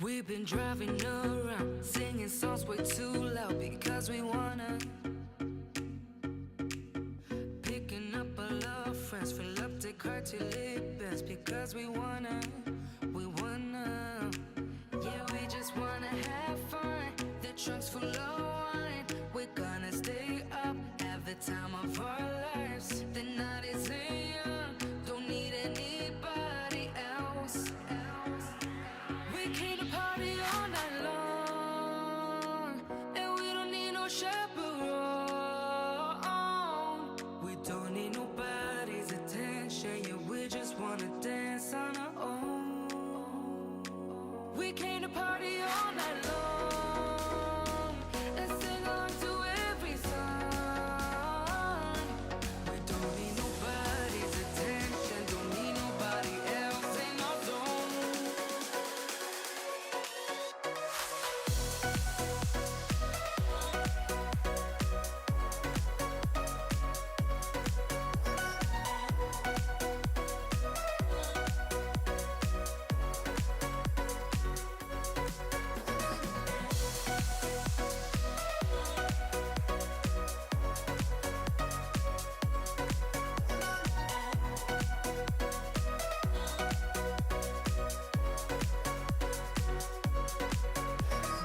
We've been driving around, singing songs way too loud because we wanna. Picking up all our friends, fill up the car till it bends because we wanna. Yeah, we just wanna have fun. The trunk's full of wine. We're gonna stay up, have the time of our lives. The night is young, don't need anybody else. We came to party all night long, and we don't need no chaperone. We don't need nobody's attention, yeah, we just wanna dance on our own. We came to party all night long, and sing along to every song. We don't need nobody's attention, don't need nobody else in our zone.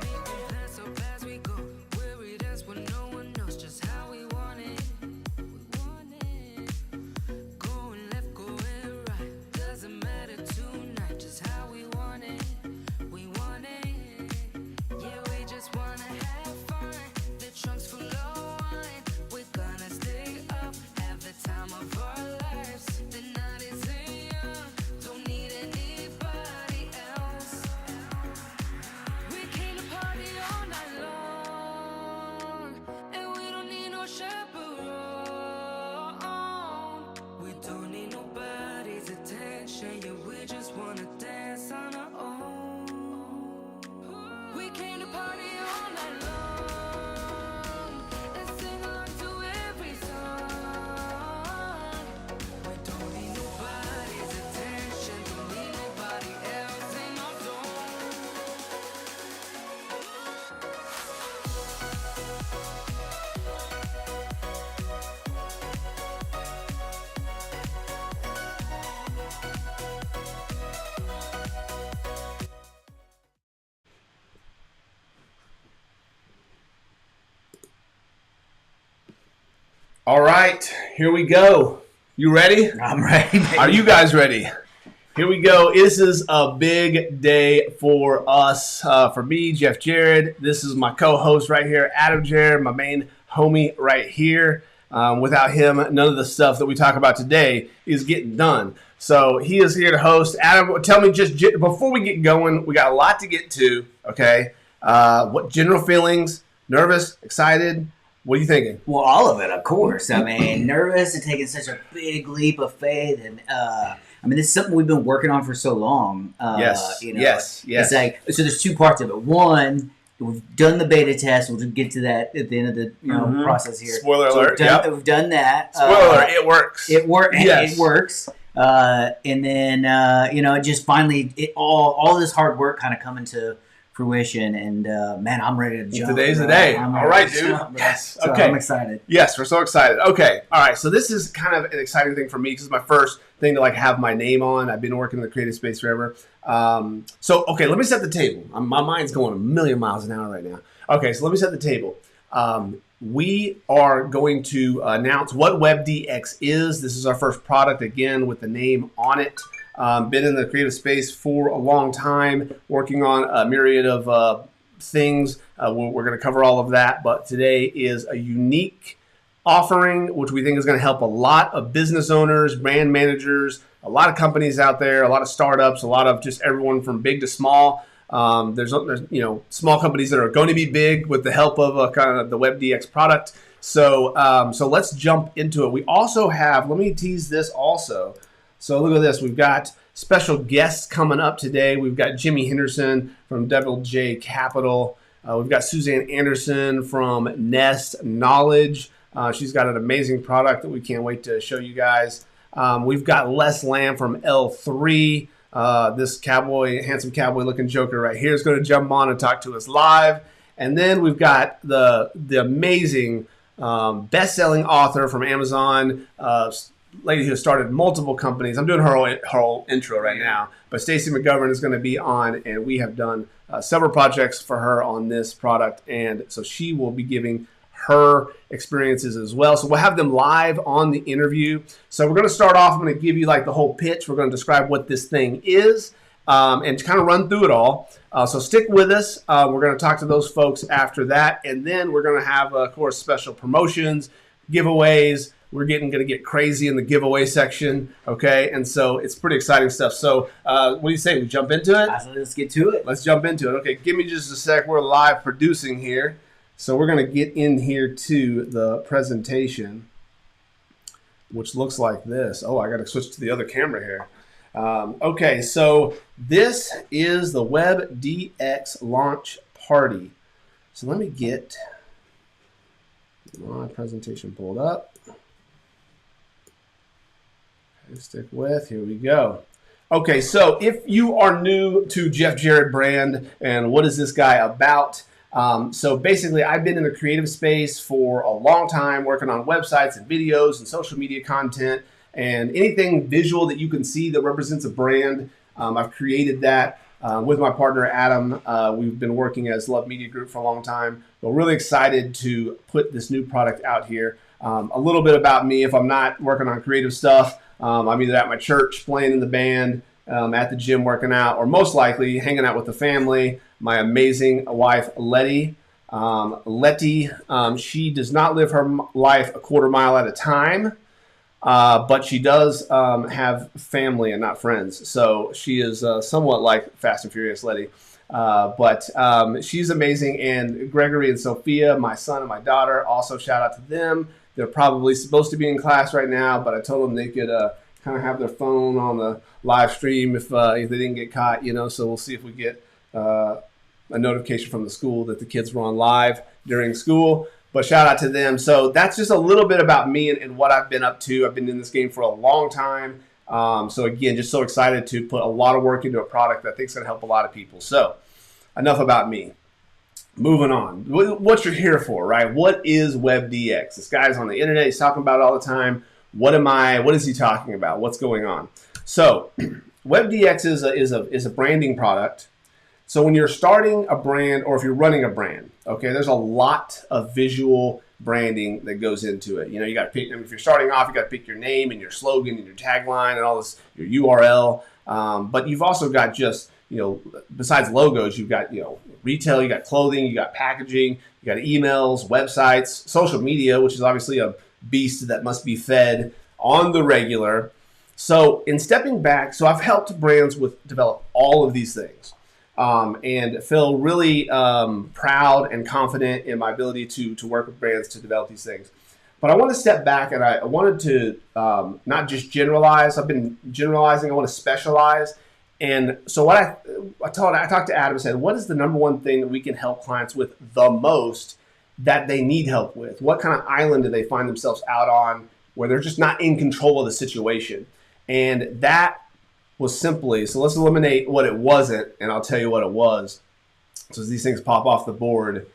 Making plans so fast we go, worried us when no one knows just how we want it. Going left, going right, doesn't matter tonight, just how we want it. Yeah, we just wanna have fun. The trunk's full of wine. We're gonna stay up, have the time of our lives. The night is young, don't need anybody else. We came to party all night long, and we don't need no chaperone. We don't need nobody's attention, yeah, we just wanna dance on our own. We came to party all night long, and sing along to every song. We don't need nobody's attention, don't need nobody else in our zone. All right, here we go. You ready? I'm ready. Baby. Are you guys ready? Here we go. This is a big day for us. For me, Jeff Jared. This is my co-host right here, Adam Jared, my main homie right here. Without him, none of the stuff that we talk about today is getting done. So he is here to host. Adam, tell me just before we get going, we got a lot to get to, okay? What general feelings? Nervous? Excited? What are you thinking? Well, all of it, of course. I mean, nervous and taking such a big leap of faith, and I mean, this is something we've been working on for so long. Yes. You know, Yes. It's like, so there's two parts of it. One, we've done the beta test. We'll just get to that at the end of the process here. Spoiler So alert. We've done that. Spoiler alert. It works. It works. Yes. It works. And then it just finally all this hard work kind of coming to fruition, and man, I'm ready to jump. Today's the bro. day. I'm All ready right, to dude. jump, bro. Yes. So Okay. I'm excited. Yes, we're so excited. Okay. All right. So this is kind of an exciting thing for me because it's my first thing to like have my name on. I've been working in the creative space forever. Okay, let me set the table. My mind's going a million miles an hour right now. Okay, so let me set the table. We are going to announce what WebDX is. This is our first product, again, with the name on it. Been in the creative space for a long time, working on a myriad of things. We're going to cover all of that, but today is a unique offering, which we think is going to help a lot of business owners, brand managers, a lot of companies out there, a lot of startups, a lot of just everyone from big to small. There's small companies that are going to be big with the help of kind of the WebDX product. So let's jump into it. We also have, let me tease this also. So look at this. We've got special guests coming up today. We've got Jimmy Henderson from Double J Capital. We've got Suzanne Anderson from Nest Knowledge. She's got an amazing product that we can't wait to show you guys. We've got Les Lamb from L3. This handsome cowboy looking joker right here is going to jump on and talk to us live. And then we've got the amazing best-selling author from Amazon, lady who started multiple companies. I'm doing her whole intro right now, but Stacey McGovern is going to be on, and we have done several projects for her on this product, and so she will be giving her experiences as well. So we'll have them live on the interview. So we're going to start off. I'm going to give you like the whole pitch. We're going to describe what this thing is and to kind of run through it all. So stick with us. We're going to talk to those folks after that, and then we're going to have, of course, special promotions, giveaways. We're going to get crazy in the giveaway section, okay? And so it's pretty exciting stuff. So what do you say? We jump into it? Let's get to it. Let's jump into it. Okay, give me just a sec. We're live producing here. So we're going to get in here to the presentation, which looks like this. Oh, I got to switch to the other camera here. Okay, so this is the WebDX launch party. So let me get my presentation pulled up. Okay, stick with, here we go. Okay, so if you are new to Jeff Jarrett brand and what is this guy about? So basically, I've been in the creative space for a long time, working on websites and videos and social media content and anything visual that you can see that represents a brand. I've created that with my partner, Adam. We've been working as Love Media Group for a long time. We're really excited to put this new product out here. A little bit about me: if I'm not working on creative stuff, I'm either at my church playing in the band, at the gym working out, or most likely hanging out with the family. My amazing wife, Letty. Letty, she does not live her life a quarter mile at a time, but she does have family and not friends. So she is somewhat like Fast and Furious Letty. But she's amazing. And Gregory and Sophia, my son and my daughter, also shout out to them. They're probably supposed to be in class right now, but I told them they could kind of have their phone on the live stream if they didn't get caught, so we'll see if we get a notification from the school that the kids were on live during school. But shout out to them. So that's just a little bit about me and what I've been up to. I've been in this game for a long time. So again, just so excited to put a lot of work into a product that I think is going to help a lot of people. So enough about me. Moving on. What you're here for, right? What is WebDX? This guy's on the internet. He's talking about it all the time. What is he talking about? What's going on? So WebDX is a branding product. So when you're starting a brand or if you're running a brand, okay, there's a lot of visual branding that goes into it. You got to pick, if you're starting off, you got to pick your name and your slogan and your tagline and all this, your URL. But you've also got just, besides logos, you've got, retail, you got clothing, you got packaging, you got emails, websites, social media, which is obviously a beast that must be fed on the regular. So in stepping back, so I've helped brands develop all of these things. And feel really proud and confident in my ability to work with brands to develop these things. But I want to step back and I wanted to not just generalize. I've been generalizing. I want to specialize. And so what I talked to Adam and said, what is the number one thing that we can help clients with the most that they need help with? What kind of island do they find themselves out on where they're just not in control of the situation? And that was simply, so let's eliminate what it wasn't, and I'll tell you what it was. So as these things pop off the board,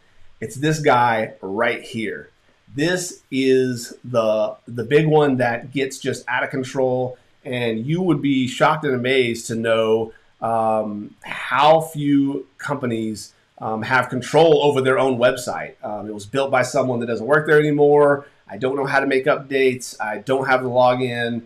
it's this guy right here. This is the big one that gets just out of control, and you would be shocked and amazed to know how few companies have control over their own website. It was built by someone that doesn't work there anymore. I don't know how to make updates. I don't have the login.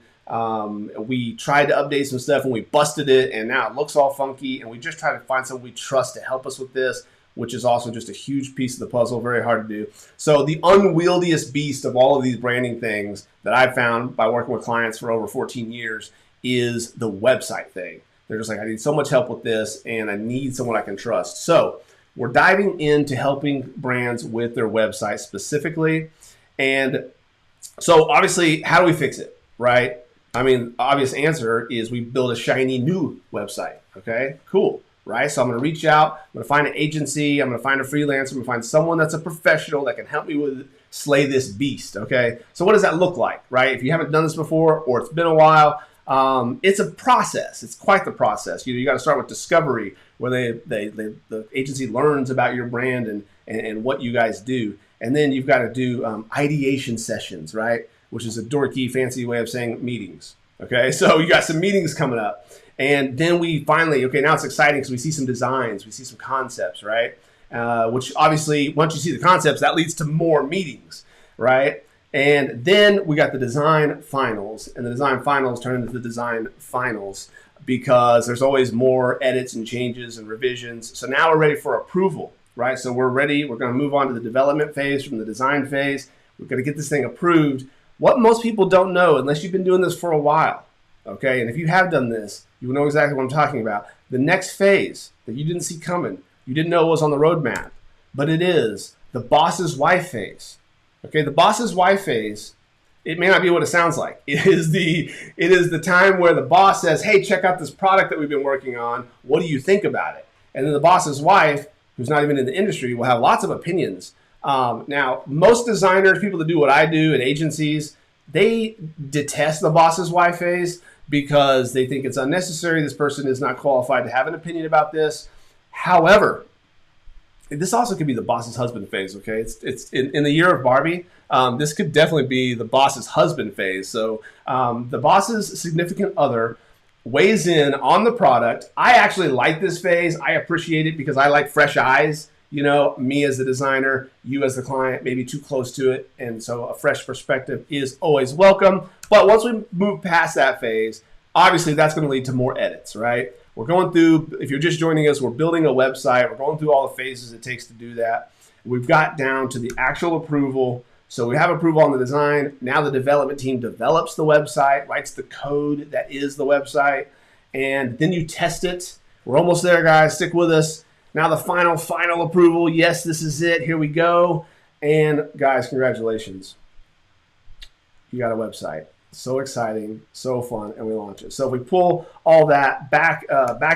We tried to update some stuff and we busted it, and now it looks all funky, and we just try to find someone we trust to help us with this, which is also just a huge piece of the puzzle, very hard to do. So the unwieldiest beast of all of these branding things that I've found by working with clients for over 14 years is the website thing. They're just like, I need so much help with this, and I need someone I can trust. So we're diving into helping brands with their website specifically. And so obviously, how do we fix it, right? I mean, obvious answer is we build a shiny new website. Okay, cool, right? So I'm going to reach out. I'm going to find an agency. I'm going to find a freelancer. I'm going to find someone that's a professional that can help me with slay this beast. Okay, so what does that look like, right? If you haven't done this before or it's been a while, It's a process. It's quite the process. You got to start with discovery, where the agency learns about your brand and what you guys do. And then you've got to do ideation sessions, right? Which is a dorky, fancy way of saying meetings. Okay, so you got some meetings coming up. And then we finally, okay, now it's exciting because we see some designs, we see some concepts, right? Which obviously, once you see the concepts, that leads to more meetings, right? And then we got the design finals, and the design finals turn into the design finals because there's always more edits and changes and revisions. So now we're ready for approval, right? So we're ready. We're going to move on to the development phase from the design phase. We're going to get this thing approved. What most people don't know, unless you've been doing this for a while, okay, and if you have done this, you will know exactly what I'm talking about. The next phase that you didn't see coming, you didn't know was on the roadmap, but it is the boss's wife phase. Okay, the boss's wife phase, it may not be what it sounds like. It is the time where the boss says, hey, check out this product that we've been working on. What do you think about it? And then the boss's wife, who's not even in the industry, will have lots of opinions. Now, most designers, people that do what I do at agencies, they detest the boss's wife phase because they think it's unnecessary. This person is not qualified to have an opinion about this. However, this also could be the boss's husband phase, okay? It's in the year of Barbie. This could definitely be the boss's husband phase. So the boss's significant other weighs in on the product. I actually like this phase. I appreciate it because I like fresh eyes. You know, me as the designer, you as the client, maybe too close to it. And so a fresh perspective is always welcome. But once we move past that phase, obviously that's going to lead to more edits, right? We're going through, if you're just joining us, we're building a website. We're going through all the phases it takes to do that. We've got down to the actual approval. So we have approval on the design. Now the development team develops the website, writes the code that is the website, and then you test it. We're almost there, guys. Stick with us. Now the final approval. Yes, this is it. Here we go. And guys, congratulations. You got a website. So exciting, so fun, and we launch it. So if we pull all that back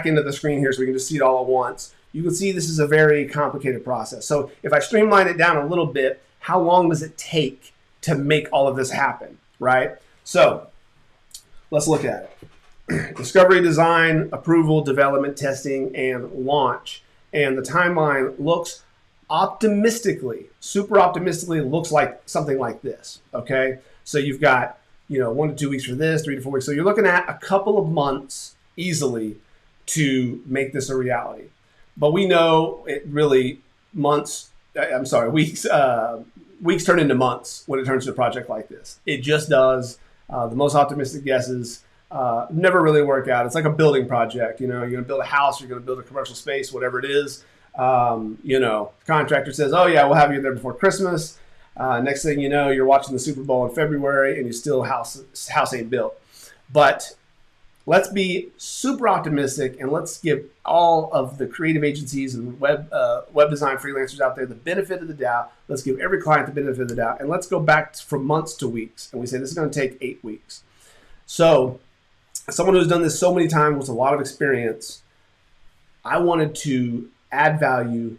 into the screen here so we can just see it all at once, you can see this is a very complicated process. So if I streamline it down a little bit, how long does it take to make all of this happen, right? So let's look at it. Discovery, design, approval, development, testing, and launch. And the timeline looks super optimistically looks like something like this, okay? So you've got 1 to 2 weeks for this, 3 to 4 weeks. So you're looking at a couple of months easily to make this a reality. But we know it really weeks turn into months when it turns to a project like this. It just does. The most optimistic guesses never really work out. It's like a building project. You're going to build a house, you're going to build a commercial space, whatever it is. The contractor says, oh yeah, we'll have you there before Christmas. Next thing you know, you're watching the Super Bowl in February and you still house ain't built. But let's be super optimistic and let's give all of the creative agencies and web design freelancers out there the benefit of the doubt. Let's give every client the benefit of the doubt. And let's go back from months to weeks. And we say this is going to take 8 weeks. So someone who's done this so many times with a lot of experience, I wanted to add value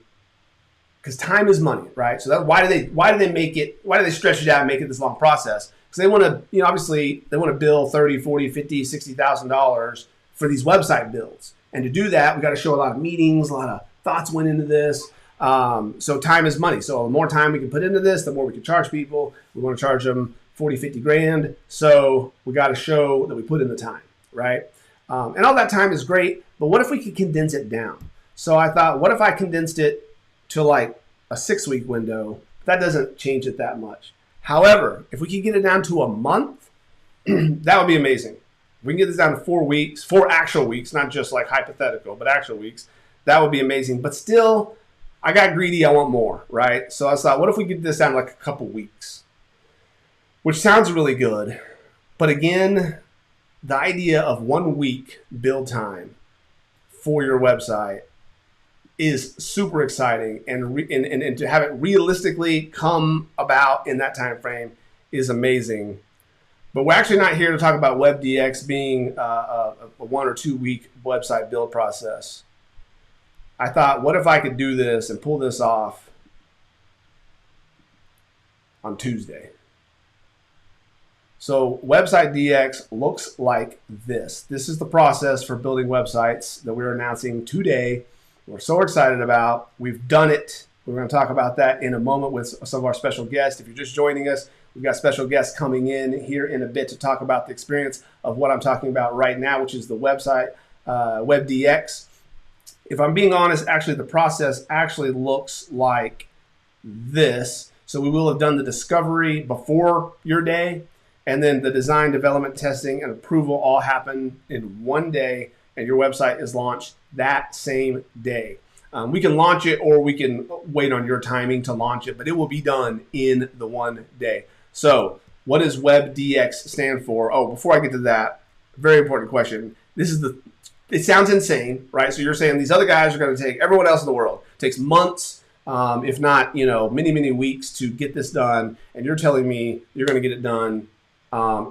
because time is money, right? So why do they stretch it out and make it this long process? Because they want to, obviously they want to bill $30, $40, $50, $60,000 for these website builds. And to do that, we got to show a lot of meetings, a lot of thoughts went into this. So time is money. So the more time we can put into this, the more we can charge people. We want to charge them 40, 50 grand. So we got to show that we put in the time, right? And all that time is great, but what if we could condense it down? So I thought, what if I condensed it to like a 6-week window? That doesn't change it that much. However, if we could get it down to a month, that would be amazing. If we can get this down to 4 weeks, 4 actual weeks, not just like hypothetical, but actual weeks, that would be amazing. But still, I got greedy. I want more, right? So I thought, what if we get this down to like a couple weeks? Which sounds really good. But again, the idea of 1 week build time for your website is super exciting, and to have it realistically come about in that time frame is amazing. But we're actually not here to talk about WebDX being a 1 or 2 week website build process. I thought, what if I could do this and pull this off on Tuesday? So Website DX looks like this. This is the process for building websites that we're announcing today. We're so excited about. We've done it. We're going to talk about that in a moment with some of our special guests. If you're just joining us, we've got special guests coming in here in a bit to talk about the experience of what I'm talking about right now, which is the website, WebDX. If I'm being honest, actually the process actually looks like this. So we will have done the discovery before your day, and then the design, development, testing, and approval all happen in one day, and your website is launched that same day. We can launch it or we can wait on your timing to launch it, but it will be done in the one day. So what does WebDX stand for? Oh, before I get to that, very important question. It sounds insane, right? So you're saying these other guys are going to take everyone else in the world. It takes months, if not, many, many weeks to get this done. And you're telling me you're going to get it done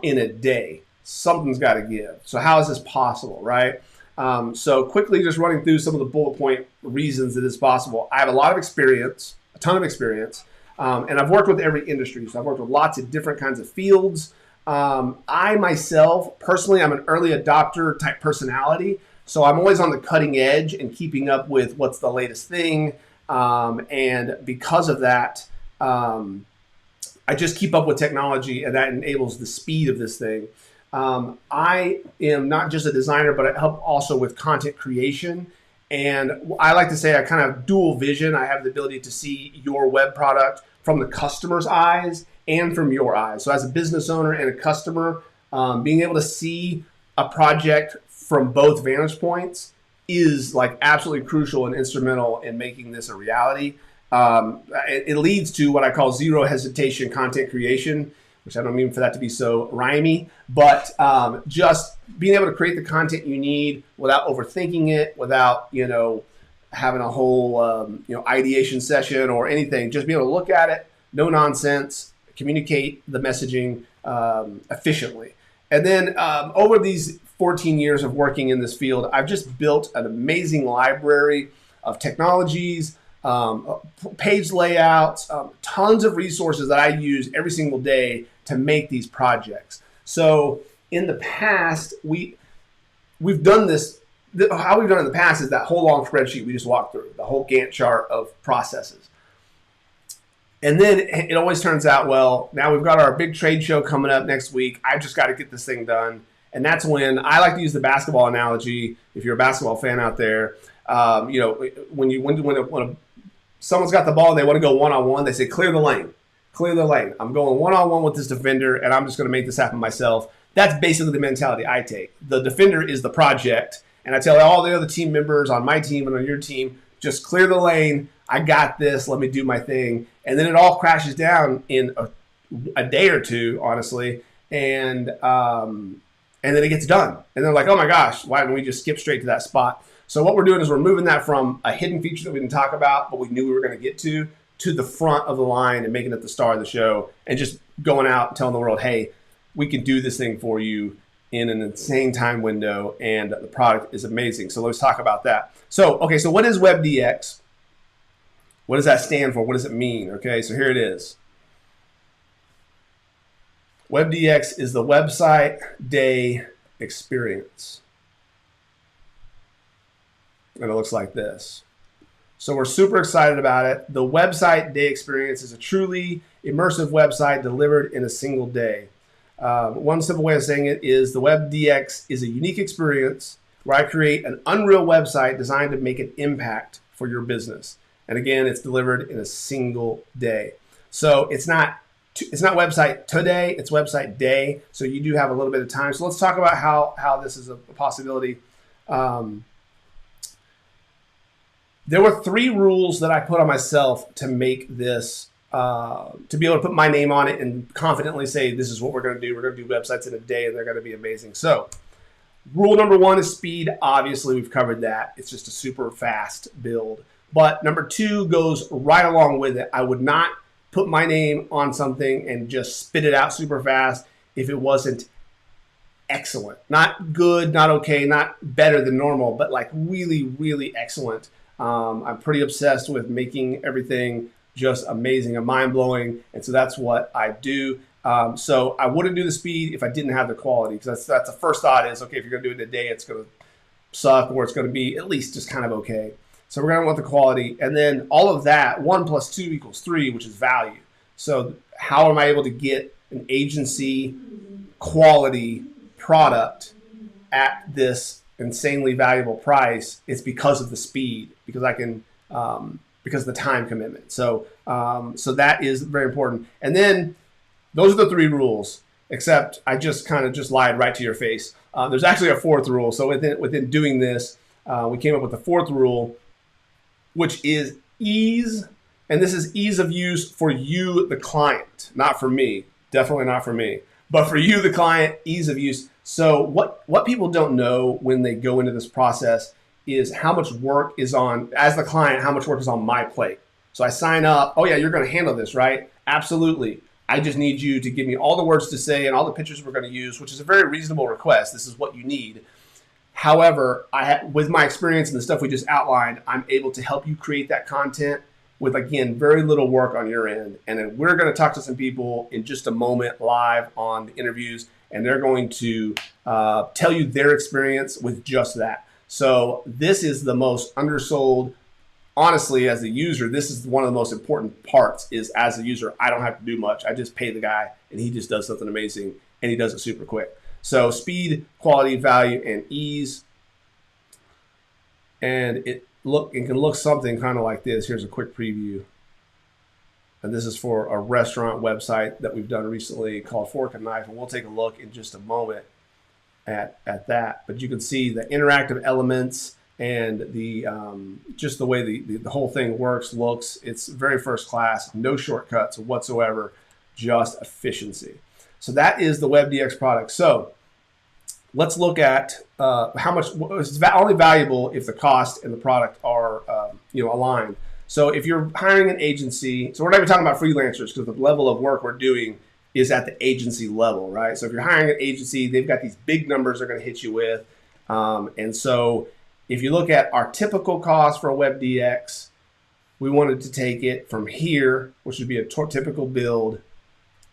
in a day. Something's got to give. So how is this possible, right? So quickly just running through some of the bullet point reasons that it's possible. I have a lot of experience, a ton of experience, and I've worked with every industry. So I've worked with lots of different kinds of fields. I myself, personally, I'm an early adopter type personality. So I'm always on the cutting edge and keeping up with what's the latest thing. And because of that, I just keep up with technology, and that enables the speed of this thing. I am not just a designer, but I help also with content creation. And I like to say I kind of dual vision. I have the ability to see your web product from the customer's eyes and from your eyes. So as a business owner and a customer, being able to see a project from both vantage points is like absolutely crucial and instrumental in making this a reality. It leads to what I call zero hesitation content creation, which I don't mean for that to be so rhymey, but just being able to create the content you need without overthinking it, without, having a whole, ideation session or anything. Just be able to look at it, no nonsense, communicate the messaging efficiently. And then over these 14 years of working in this field, I've just built an amazing library of technologies, page layouts, tons of resources that I use every single day to make these projects. So in the past, we've done this. How we've done it in the past is that whole long spreadsheet we just walked through, the whole Gantt chart of processes. And then it always turns out, well, now we've got our big trade show coming up next week. I've just got to get this thing done. And that's when I like to use the basketball analogy. If you're a basketball fan out there, when someone's got the ball and they want to go one-on-one, they say, clear the lane. Clear the lane. I'm going one-on-one with this defender, and I'm just going to make this happen myself. That's basically the mentality I take. The defender is the project, and I tell all the other team members on my team and on your team, just clear the lane. I got this. Let me do my thing. And then it all crashes down in a day or two, honestly, and then it gets done. And they're like, oh my gosh, why didn't we just skip straight to that spot? So what we're doing is we're moving that from a hidden feature that we didn't talk about, but we knew we were going to get to the front of the line and making it the star of the show, and just going out and telling the world, hey, we can do this thing for you in an insane time window, and the product is amazing. So let's talk about that. So what is WebDX? What does that stand for? What does it mean? Okay, so here it is. WebDX is the website day experience. And it looks like this. So we're super excited about it. The website day experience is a truly immersive website delivered in a single day. One simple way of saying it is the WebDX is a unique experience where I create an unreal website designed to make an impact for your business. And again, it's delivered in a single day. So it's not website today, it's website day. So you do have a little bit of time. So let's talk about how this is a possibility. There were 3 rules that I put on myself to make this, to be able to put my name on it and confidently say, this is what we're going to do. We're going to do websites in a day and they're going to be amazing. So rule number 1 is speed. Obviously, we've covered that. It's just a super fast build. But number 2 goes right along with it. I would not put my name on something and just spit it out super fast if it wasn't excellent. Not good, not okay, not better than normal, but like really, really excellent. I'm pretty obsessed with making everything just amazing and mind-blowing, and so that's what I do. So I wouldn't do the speed if I didn't have the quality, because that's the first thought is, okay, if you're going to do it in a day, it's going to suck, or it's going to be at least just kind of okay. So we're going to want the quality. And then all of that, 1 + 2 = 3, which is value. So how am I able to get an agency quality product at this insanely valuable price? It's because of the speed, because I can, because of the time commitment. So that is very important. And then those are the 3 rules, except I just kind of just lied right to your face. There's actually a 4th rule. So within doing this, we came up with the 4th rule, which is ease. And this is ease of use for you, the client, not for me. Definitely not for me. But for you, the client, ease of use. So what people don't know when they go into this process is how much work is on, as the client, how much work is on my plate. So I sign up, oh yeah, you're going to handle this, right? Absolutely. I just need you to give me all the words to say and all the pictures we're going to use, which is a very reasonable request. This is what you need. However, with my experience and the stuff we just outlined, I'm able to help you create that content with, again, very little work on your end. And then we're going to talk to some people in just a moment live on the interviews, and they're going to tell you their experience with just that. So this is the most undersold. Honestly, as a user, this is one of the most important parts. Is as a user, I don't have to do much. I just pay the guy, and he just does something amazing, and he does it super quick. So speed, quality, value, and ease. And it can look something kind of like this. Here's a quick preview. And this is for a restaurant website that we've done recently called Fork and Knife, and we'll take a look in just a moment at that. But you can see the interactive elements and the just the way the whole thing looks. It's very first class, no shortcuts whatsoever, just efficiency. So that is the WebDX product. So let's look at how much it's only valuable if the cost and the product are aligned. So if you're hiring an agency, so we're not even talking about freelancers, because the level of work we're doing is at the agency level, right? So if you're hiring an agency, they've got these big numbers they're going to hit you with. And so if you look at our typical cost for a WebDX, we wanted to take it from here, which would be a typical build,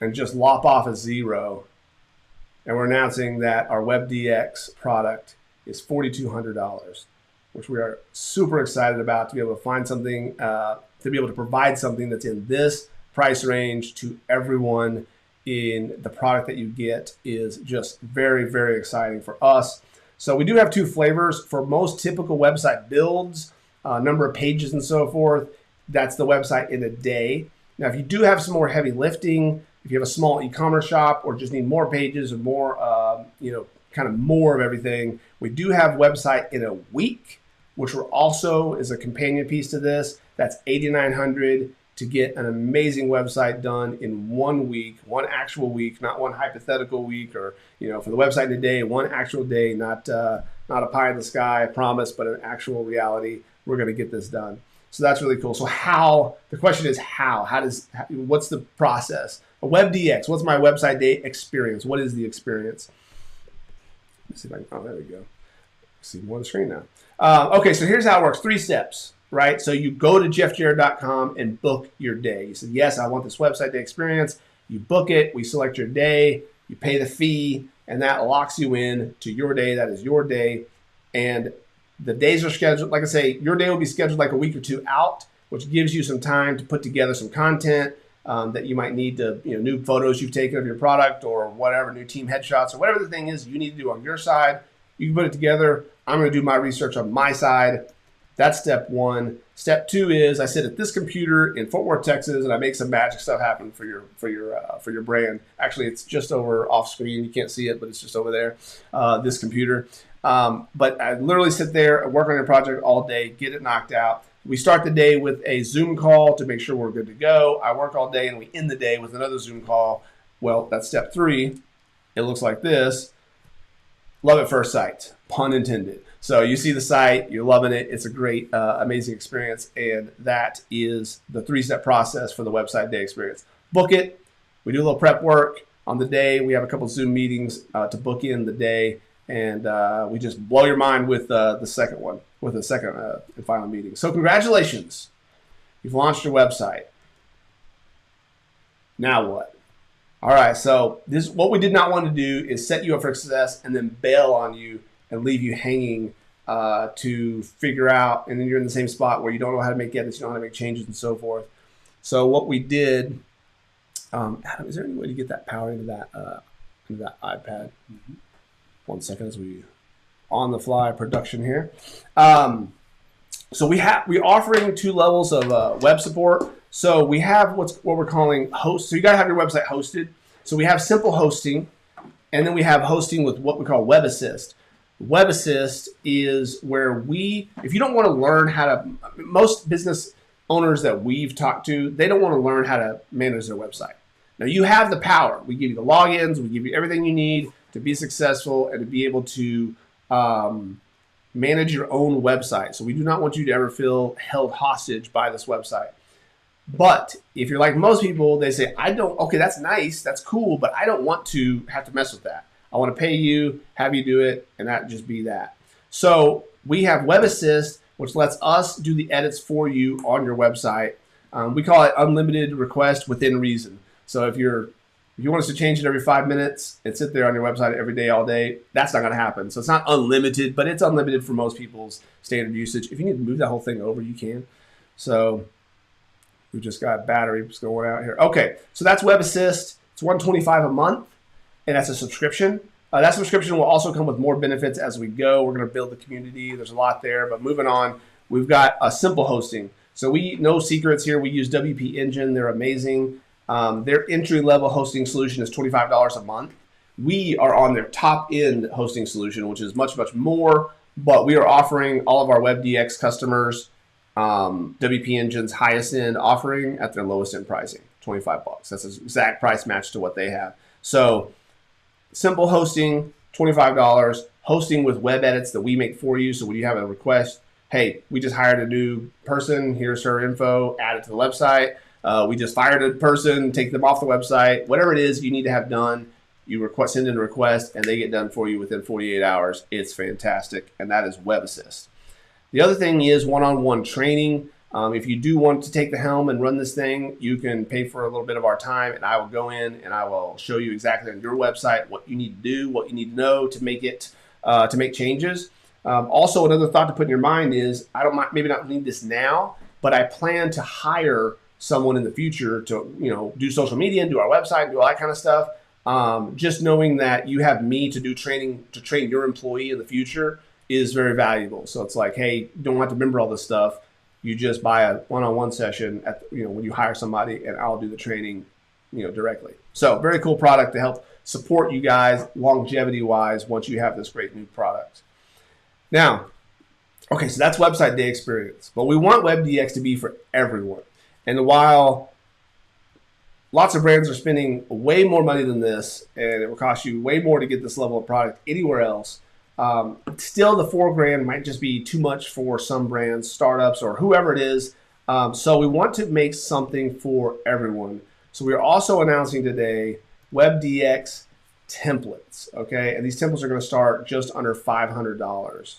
and just lop off a 0. And we're announcing that our WebDX product is $4,200, which we are super excited about, to be able to find something, to be able to provide something that's in this price range to everyone. In the product that you get is just very, very exciting for us. So we do have 2 flavors for most typical website builds, number of pages and so forth. That's the website in a day. Now, if you do have some more heavy lifting, if you have a small e-commerce shop or just need more pages or more, kind of more of everything, we do have website in a week, which we're also is a companion piece to this. That's $8,900 to get an amazing website done in 1 week, one actual week, not one hypothetical week, or for the website in a day, one actual day, not a pie in the sky, I promise, but an actual reality. We're going to get this done. So that's really cool. So the question is what's the process? A WebDX, what's my website day experience? What is the experience? Let's see if I can, there we go. See more of the screen now. Okay, so here's how it works. 3 steps, right? So you go to jeffjarrett.com and book your day. You said, yes, I want this website day experience. You book it. We select your day. You pay the fee, and that locks you in to your day. That is your day. And the days are scheduled. Like I say, your day will be scheduled like a week or 2 out, which gives you some time to put together some content that you might need to, new photos you've taken of your product or whatever, new team headshots or whatever the thing is you need to do on your side. You can put it together. I'm going to do my research on my side. That's step 1. Step 2 is I sit at this computer in Fort Worth, Texas, and I make some magic stuff happen for your brand. Actually, it's just over off screen. You can't see it, but it's just over there. This computer. But I literally sit there and work on your project all day, get it knocked out. We start the day with a Zoom call to make sure we're good to go. I work all day, and we end the day with another Zoom call. Well, that's step 3. It looks like this. Love at first sight, pun intended. So you see the site, you're loving it. It's a great, amazing experience. And that is the 3-step process for the website day experience. Book it. We do a little prep work on the day. We have a couple Zoom meetings to book in the day. And we just blow your mind with the second one, with the second and final meeting. So congratulations. You've launched your website. Now what? All right, so this what we did not want to do is set you up for success and then bail on you and leave you hanging to figure out, and then you're in the same spot where you don't know how to make edits, you don't know how to make changes, and so forth. So what we did, Adam, is there any way to get that power into that iPad? Mm-hmm. 1 second as we on the fly production here. So we're offering 2 levels of web support. So we have what we're calling host. So you got to have your website hosted. So we have simple hosting, and then we have hosting with what we call Web Assist. Web Assist is where if you don't want to learn how to, most business owners that we've talked to, they don't want to learn how to manage their website. Now you have the power. We give you the logins. We give you everything you need to be successful and to be able to manage your own website. So we do not want you to ever feel held hostage by this website. But if you're like most people, they say, okay, that's nice, that's cool, but I don't want to have to mess with that. I want to pay you, have you do it, and that just be that. So we have Web Assist, which lets us do the edits for you on your website. We call it unlimited request within reason. So if you want us to change it every 5 minutes and sit there on your website every day, all day, that's not going to happen. So it's not unlimited, but it's unlimited for most people's standard usage. If you need to move that whole thing over, you can. So we just got batteries going out here. Okay, so that's Web Assist. It's $125 a month, and that's a subscription. That subscription will also come with more benefits as we go. We're going to build the community. There's a lot there, but moving on, we've got a simple hosting. So no secrets here. We use WP Engine. They're amazing. Their entry-level hosting solution is $25 a month. We are on their top-end hosting solution, which is much, much more, but we are offering all of our WebDX customers WP Engine's highest end offering at their lowest end pricing, $25. That's an exact price match to what they have. So simple hosting, $25, hosting with web edits that we make for you. So when you have a request, hey, we just hired a new person, here's her info, add it to the website. We just fired a person, take them off the website. Whatever it is you need to have done, you send in a request and they get done for you within 48 hours. It's fantastic, and that is Web Assist. The other thing is one-on-one training. If you do want to take the helm and run this thing, you can pay for a little bit of our time, and I will go in and I will show you exactly on your website what you need to do, what you need to know to make it to make changes. Also, another thought to put in your mind is maybe not need this now, but I plan to hire someone in the future to do social media and do our website and do all that kind of stuff. Just knowing that you have me to do training to train your employee in the future is very valuable. So it's like, hey, you don't have to remember all this stuff. You just buy a one-on-one session when you hire somebody, and I'll do the training, directly. So very cool product to help support you guys longevity-wise once you have this great new product. Now, okay, so that's Website Day Experience, but we want WebDX to be for everyone. And while lots of brands are spending way more money than this, and it will cost you way more to get this level of product anywhere else, still the $4,000 might just be too much for some brands, startups, or whoever it is. So we want to make something for everyone. So we're also announcing today WebDX templates, okay? And these templates are going to start just under $500.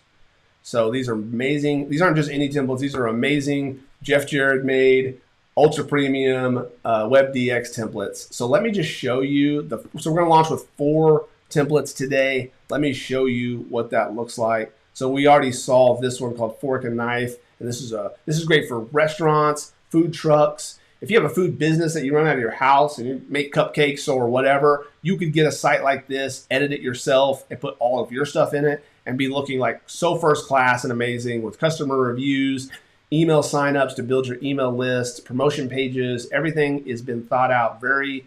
So these are amazing. These aren't just any templates. These are amazing Jeff Jarrett made ultra premium WebDX templates. So let me just show you so we're going to launch with 4 templates today. Let me show you what that looks like. So we already saw this one called Fork and Knife, and this is great for restaurants, food trucks. If you have a food business that you run out of your house and you make cupcakes or whatever, you could get a site like this, edit it yourself, and put all of your stuff in it and be looking like so first class and amazing with customer reviews, email signups to build your email list, promotion pages. Everything has been thought out very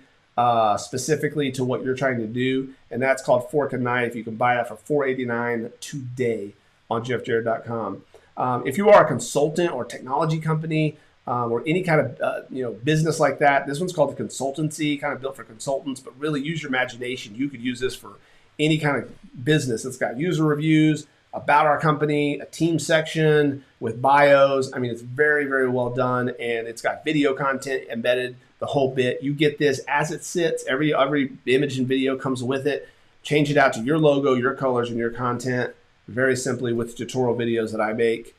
specifically to what you're trying to do, and that's called Fork and Knife. You can buy that for $489 today on jeffjarrett.com. If you are a consultant or technology company or any kind of business like that, this one's called the consultancy, kind of built for consultants, but really use your imagination. You could use this for any kind of business. It's got user reviews, about our company, a team section with bios. I mean, it's very, very well done, and it's got video content embedded, the whole bit. You get this as it sits. Every image and video comes with it. Change it out to your logo, your colors, and your content very simply with tutorial videos that I make.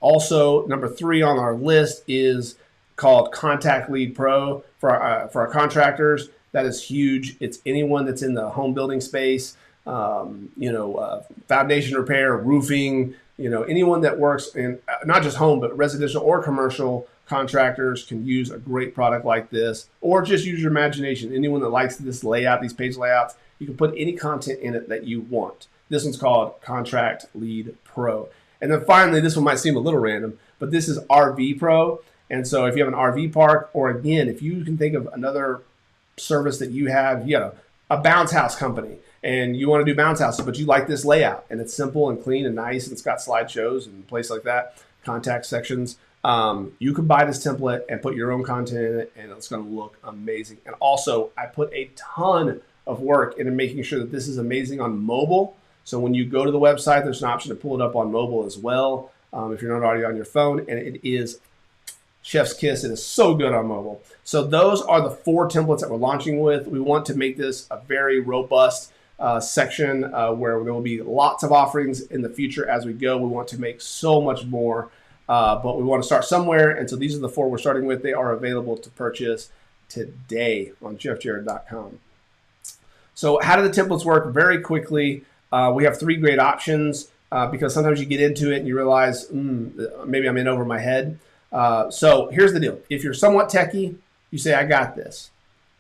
Also, number 3 on our list is called Contact Lead Pro for our contractors. That is huge. It's anyone that's in the home building space, foundation repair, roofing, anyone that works in not just home, but residential or commercial contractors can use a great product like this, or just use your imagination. Anyone that likes this layout, these page layouts, you can put any content in it that you want. This one's called Contract Lead Pro. And then finally, this one might seem a little random, but this is RV Pro. And so if you have an RV park, or again, if you can think of another service that you have, a bounce house company, and you want to do bounce houses, but you like this layout, and it's simple and clean and nice, and it's got slideshows and place like that, contact sections. You can buy this template and put your own content in it, and it's going to look amazing. And also, I put a ton of work into making sure that this is amazing on mobile. So when you go to the website, there's an option to pull it up on mobile as well, if you're not already on your phone, and it is chef's kiss. It is so good on mobile. So those are the 4 templates that we're launching with. We want to make this a very robust section where there will be lots of offerings in the future as we go. We want to make so much more, but we want to start somewhere. And so these are the 4 we're starting with. They are available to purchase today on jeffjarrett.com. So how do the templates work? Very quickly, we have 3 great options because sometimes you get into it and you realize, maybe I'm in over my head. So here's the deal. If you're somewhat techie, you say, I got this.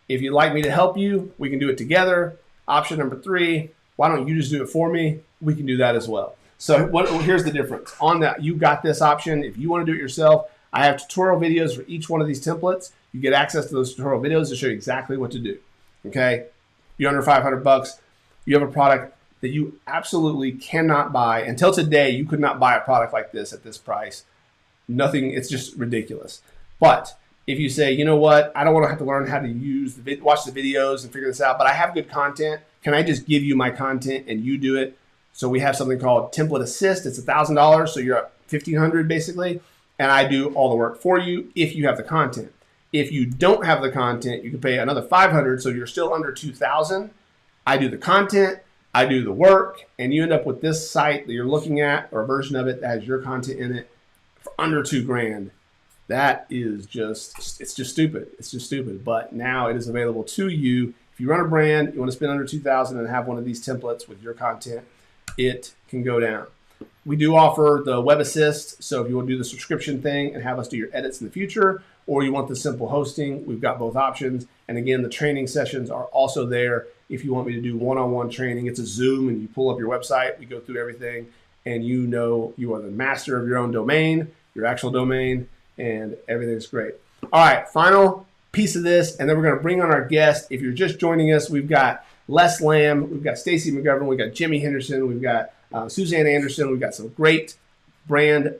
If you'd like me to help you, we can do it together. Option number 3, why don't you just do it for me? We can do that as well. So here's the difference. On that, you got this option. If you want to do it yourself, I have tutorial videos for each one of these templates. You get access to those tutorial videos to show you exactly what to do. Okay? You're under $500. You have a product that you absolutely cannot buy. Until today, you could not buy a product like this at this price. Nothing, it's just ridiculous. But if you say, you know what, I don't want to have to learn how to watch the videos and figure this out, but I have good content. Can I just give you my content and you do it? So we have something called Template Assist. It's $1,000, so you're at $1,500 basically, and I do all the work for you if you have the content. If you don't have the content, you can pay another $500, so you're still under $2,000. I do the content, I do the work, and you end up with this site that you're looking at, or a version of it that has your content in it, for under $2,000. That is it's just stupid. It's just stupid. But now it is available to you. If you run a brand, you want to spend under $2,000 and have one of these templates with your content, it can go down. We do offer the Web Assist. So if you want to do the subscription thing and have us do your edits in the future, or you want the simple hosting, we've got both options. And again, the training sessions are also there. If you want me to do one-on-one training, it's a Zoom and you pull up your website, we go through everything, and you are the master of your own domain, your actual domain, and everything's great. All right, final piece of this, and then we're going to bring on our guest. If you're just joining us, we've got Les Lamb, we've got Stacy McGovern, we've got Jimmy Henderson, we've got Suzanne Anderson, we've got some great brand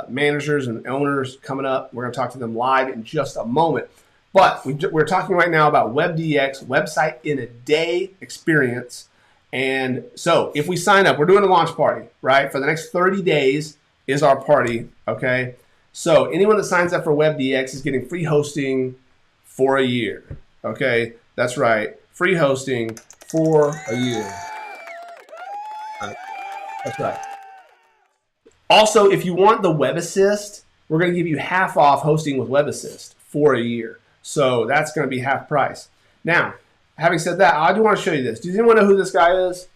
managers and owners coming up. We're going to talk to them live in just a moment. But we're talking right now about WebDX, Website in a Day experience. And so if we sign up, we're doing a launch party, right? For the next 30 days is our party, okay? So anyone that signs up for WebDX is getting free hosting for a year, okay? That's right, free hosting for a year. That's right. Also, if you want the Web Assist, we're going to give you half off hosting with Web Assist for a year. So that's going to be half price. Now, having said that, I do want to show you this. Does anyone know who this guy is?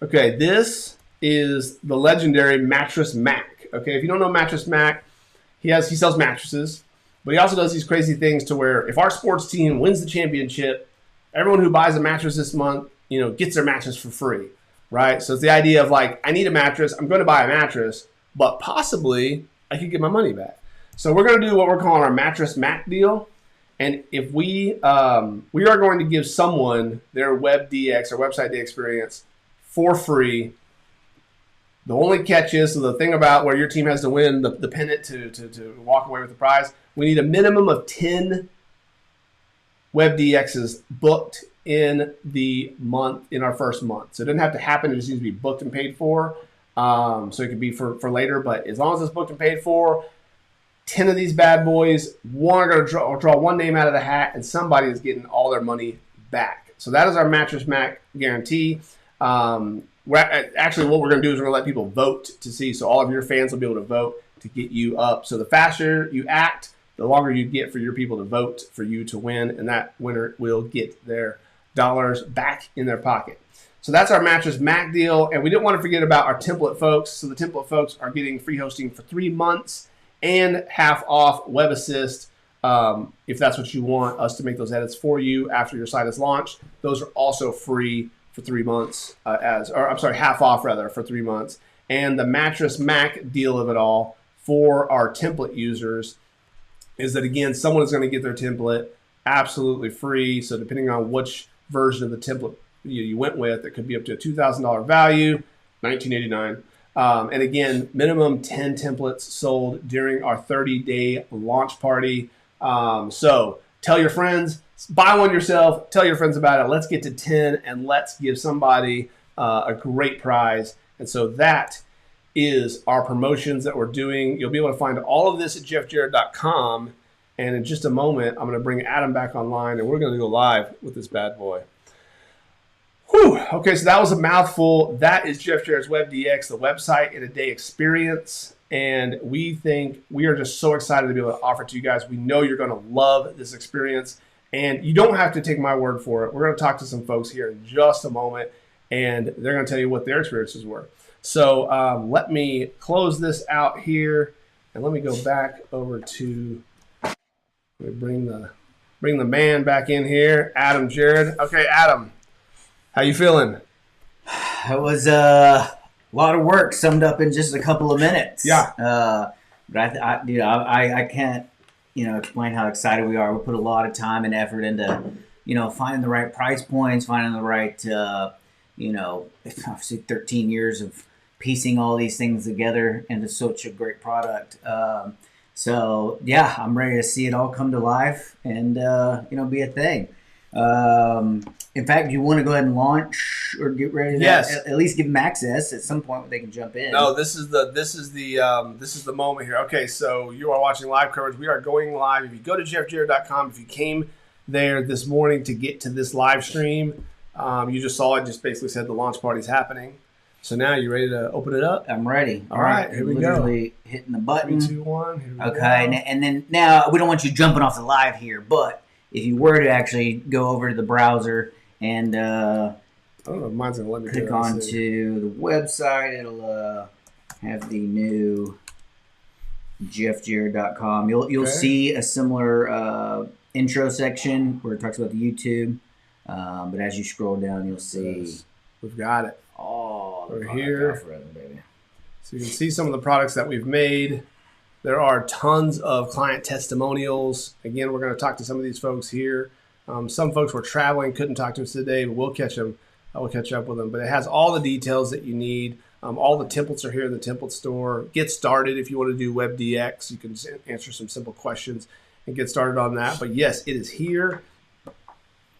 Okay, this is the legendary Mattress Mac. Okay, if you don't know Mattress Mac, he sells mattresses, but he also does these crazy things to where if our sports team wins the championship, everyone who buys a mattress this month, gets their mattress for free, right? So it's the idea of like, I need a mattress, I'm going to buy a mattress, but possibly I could get my money back. So we're going to do what we're calling our Mattress Mac deal. And if we are going to give someone their WebDX or Website Day experience for free. The only catch is, so the thing about where your team has to win the pennant to walk away with the prize, we need a minimum of 10 WebDXs booked in our first month. So it doesn't have to happen. It just needs to be booked and paid for. So it could be for later, but as long as it's booked and paid for, 10 of these bad boys, one are going to draw one name out of the hat, and somebody is getting all their money back. So that is our Mattress Mac guarantee. Actually, what we're going to do is we're going to let people vote to see. So all of your fans will be able to vote to get you up. So the faster you act, the longer you get for your people to vote for you to win, and that winner will get their dollars back in their pocket. So that's our Mattress Mac deal, and we didn't want to forget about our template folks. So the template folks are getting free hosting for 3 months and half off Web Assist. If that's what you want us to make those edits for you after your site is launched, those are also free for 3 months, half off rather for 3 months. And the Mattress Mac deal of it all for our template users is that, again, someone is going to get their template absolutely free. So depending on which version of the template you went with, it could be up to a $2,000 value, $19.89. And again, minimum 10 templates sold during our 30-day launch party. So tell your friends, buy one yourself, tell your friends about it. Let's get to 10 and let's give somebody a great prize. And so that is our promotions that we're doing. You'll be able to find all of this at jeffjarrett.com. And in just a moment, I'm going to bring Adam back online and we're going to go live with this bad boy. Whew. Okay, so that was a mouthful. That is Jeff Jarrett's WebDX, the website in a day experience. And we are just so excited to be able to offer it to you guys. We know you're going to love this experience. And you don't have to take my word for it. We're going to talk to some folks here in just a moment, and they're going to tell you what their experiences were. So let me close this out here, and let me go back over to bring the man back in here, Adam Jarrett. Okay, Adam. How you feeling? It was a lot of work summed up in just a couple of minutes. Yeah. But I can't, explain how excited we are. We put a lot of time and effort into, finding the right price points, finding the right, obviously 13 years of piecing all these things together into such a great product. So yeah, I'm ready to see it all come to life and, be a thing. In fact, do you want to go ahead and launch or get ready to at least give them access at some point where they can jump in? No, this is the moment here. Okay, so you are watching live coverage. We are going live. If you go to jeffjarrett.com, if you came there this morning to get to this live stream, you just saw it. Just basically said the launch party's happening. So now you ready to open it up? I'm ready. All right, here we go. Hitting the button. 3, 2, 1. Here we go. Okay, and then now we don't want you jumping off the live here, but if you were to actually go over to the browser and I don't know if mine's gonna let me click onto the website, it'll have the new jeffjarrett.com. You'll see a similar intro section where it talks about the YouTube, but as you scroll down, you'll see we've got it. Oh, we're here. Baby. So you can see some of the products that we've made. There are tons of client testimonials. Again, we're going to talk to some of these folks here. Some folks were traveling, couldn't talk to us today, but we'll catch them. I will catch up with them. But it has all the details that you need. All the templates are here in the template store. Get started if you want to do WebDX. You can answer some simple questions and get started on that. But yes, it is here.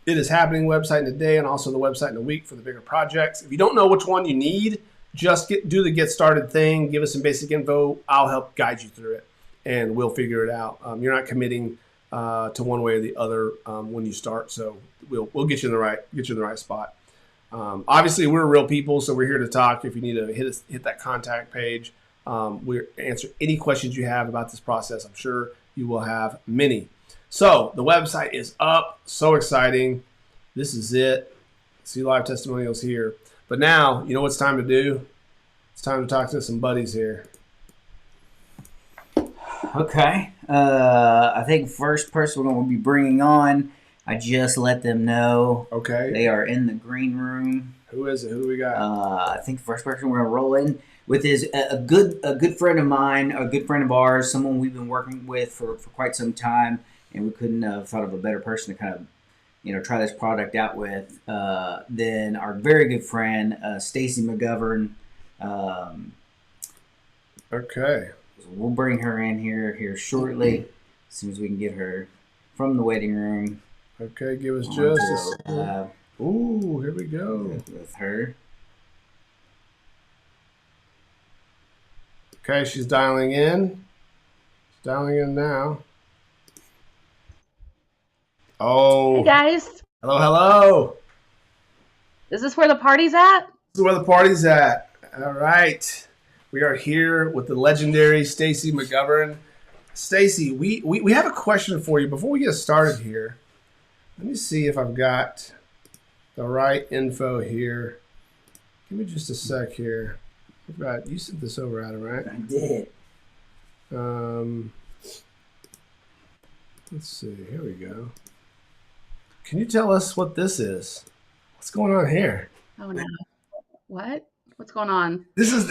It is happening website in a day and also the website in a week for the bigger projects. If you don't know which one you need, just do the get started thing. Give us some basic info. I'll help guide you through it, and we'll figure it out. You're not committing to one way or the other when you start, so we'll get you in the right spot. Obviously, we're real people, so we're here to talk. If you need to hit that contact page, we'll answer any questions you have about this process. I'm sure you will have many. So the website is up. So exciting. This is it. See live testimonials here. But now, you know what it's time to do? It's time to talk to some buddies here. Okay. I think first person we're going to be bringing on, I just let them know. Okay. They are in the green room. Who is it? Who do we got? I think the first person we're going to roll in with is a good friend of mine, a good friend of ours, someone we've been working with for quite some time, and we couldn't have thought of a better person to kind of try this product out with, then our very good friend, Stacy McGovern. Okay. So we'll bring her in here shortly, as soon as we can get her from the waiting room. Okay, give us just a second. Ooh, here we go. With her. Okay, she's dialing in. She's dialing in now. Oh. Hey guys. Hello. Is this where the party's at? This is where the party's at. All right. We are here with the legendary Stacy McGovern. Stacy, we have a question for you before we get started here. Let me see if I've got the right info here. Give me just a sec here. You sent this over, Adam, right? I did. Let's see. Here we go. Can you tell us what this is? What's going on here? Oh no. What? What's going on? This is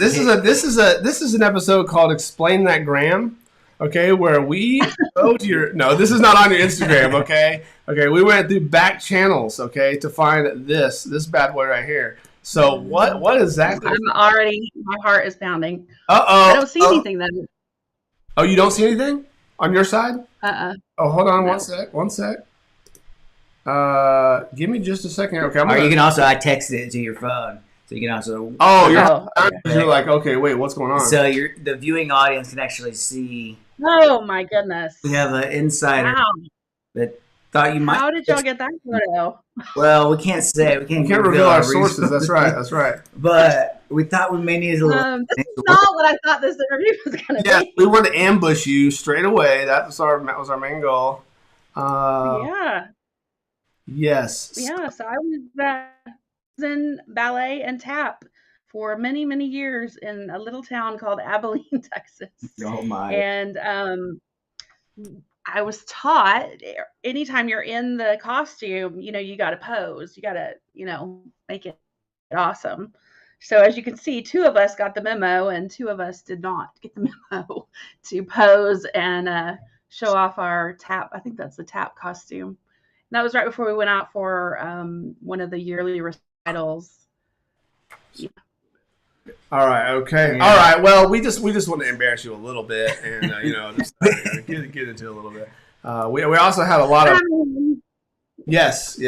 an episode called "Explain That Gram." Okay, where we go to your this is not on your Instagram. Okay, we went through back channels. Okay, to find this bad boy right here. So what exactly? My heart is pounding. I don't see anything then. Oh, you don't see anything on your side? Oh, hold on, No. one sec. Give me just a second. Okay, Or you can also I texted it to your phone, so you can also. Oh, okay. you're like, okay, wait, what's going on? So the viewing audience can actually see. Oh my goodness. We have an insider Wow. that thought you might. How did y'all get that photo? Well, we can't say. We can't reveal our reasons. sources. That's right. But we thought we may need a little. This is not what I thought this interview was going to Yeah, be. we wanted to ambush you straight away. That was our main goal. Yeah. Yes. Yeah. So I was in ballet and tap for many, many years in a little town called Abilene, Texas. Oh my! And I was taught anytime you're in the costume, you got to pose. You got to, make it awesome. So as you can see, 2 of us got the memo and 2 of us did not get the memo to pose and show off our tap. I think that's the tap costume. And that was right before we went out for one of the yearly recitals. Yeah. All right. Okay. Yeah. All right. Well, we just want to embarrass you a little bit, and just get into it a little bit. We also had a lot of yes.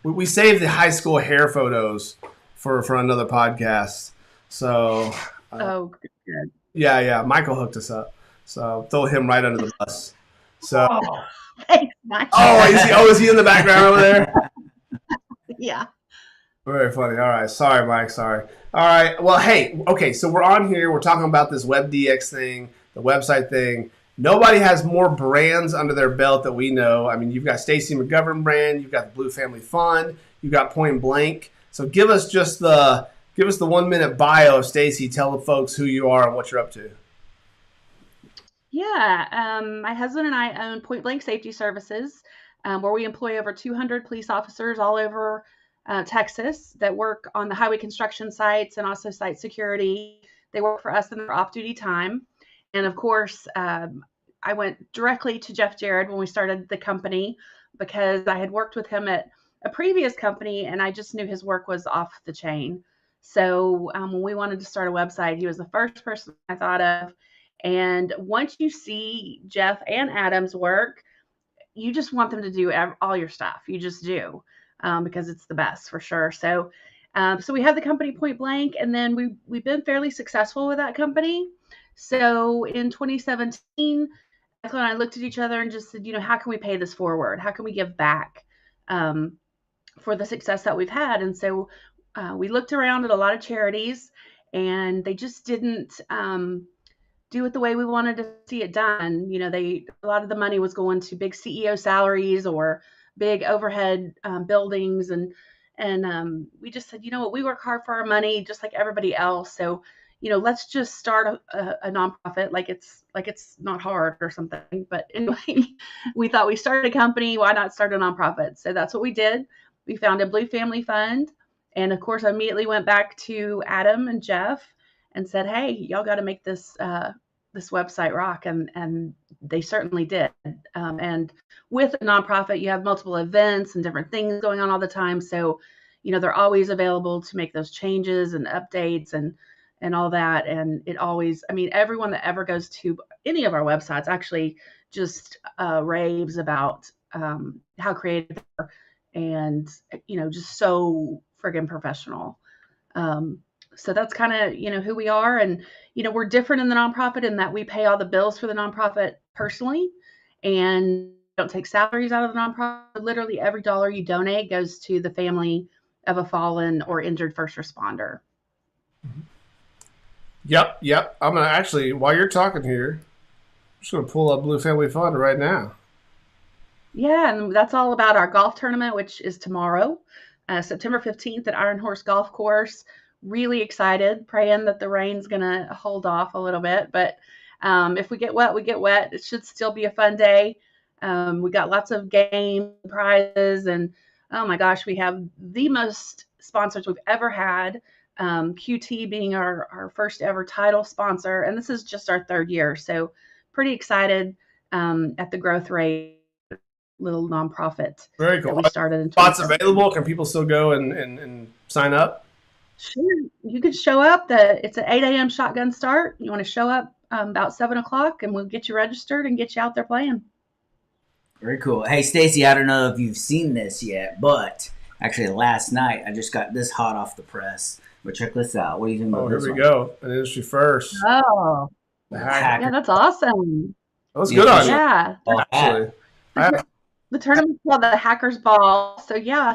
We saved the high school hair photos for another podcast. So Oh, good. yeah. Michael hooked us up. So throw him right under the bus. So Thanks, Mike. is he in the background over there? Yeah. Very funny. All right. Sorry, Mike. Sorry. All right. Well, hey, okay. So we're on here. We're talking about this WebDX thing, the website thing. Nobody has more brands under their belt that we know. I mean, you've got Stacy McGovern brand. You've got the Blue Family Fund. You've got Point Blank. So give us the 1-minute bio of Stacy. Tell the folks who you are and what you're up to. Yeah. My husband and I own Point Blank Safety Services, where we employ over 200 police officers all over Texas that work on the highway construction sites and also site security. They work for us in their off-duty time. And of course, I went directly to Jeff Jared when we started the company because I had worked with him at a previous company and I just knew his work was off the chain. So when we wanted to start a website, he was the first person I thought of. And once you see Jeff and Adam's work, you just want them to do all your stuff. You just do. Because it's the best for sure. So we have the company Point Blank, and then we've been fairly successful with that company. So in 2017, Michael and I looked at each other and just said, how can we pay this forward? How can we give back for the success that we've had? And so we looked around at a lot of charities, and they just didn't do it the way we wanted to see it done. A lot of the money was going to big CEO salaries or big overhead buildings, and we just said, we work hard for our money just like everybody else. So, let's just start a nonprofit like it's not hard or something. But anyway, we thought we started a company. Why not start a nonprofit? So that's what we did. We founded Blue Family Fund, and of course, I immediately went back to Adam and Jeff and said, hey, y'all got to make this website rock, and they certainly did. And with a nonprofit, you have multiple events and different things going on all the time. So, they're always available to make those changes and updates and all that. And it always, everyone that ever goes to any of our websites actually just raves about how creative they are and, just so friggin' professional. So that's kind of, who we are. And, we're different in the nonprofit in that we pay all the bills for the nonprofit personally and don't take salaries out of the nonprofit. Literally every dollar you donate goes to the family of a fallen or injured first responder. Yep. I'm going to actually, while you're talking here, just gonna pull up Blue Family Fun right now. Yeah, and that's all about our golf tournament, which is tomorrow, September 15th at Iron Horse Golf Course. Really excited, praying that the rain's going to hold off a little bit. But if we get wet, we get wet. It should still be a fun day. We got lots of game prizes, and oh my gosh, we have the most sponsors we've ever had. QT being our first ever title sponsor, and this is just our third year. So pretty excited at the growth rate. Little nonprofit Very that cool. we started in Spots 2017. available? Can people still go and sign up? Sure, you can show up. It's an 8 a.m. shotgun start. You want to show up about 7 o'clock, and we'll get you registered and get you out there playing. Very cool. Hey, Stacy, I don't know if you've seen this yet, but actually last night I just got this hot off the press. But check this out. What do you think about Oh, here this we one? go. An industry first. Oh, The Hacker. hack. yeah, that's awesome. That was good on you, Yeah, Oh, actually. the tournament's called the Hackers Ball. So yeah,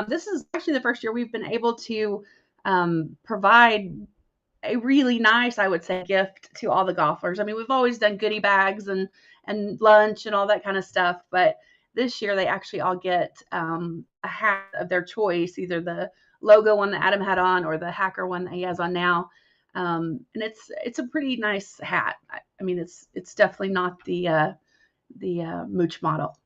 this is actually the first year we've been able to provide a really nice, I would say, gift to all the golfers. I mean, we've always done goodie bags and lunch and all that kind of stuff, but this year they actually all get a hat of their choice, either the logo one that Adam had on or the hacker one that he has on now. And it's a pretty nice hat. I mean, it's definitely not the Mooch model.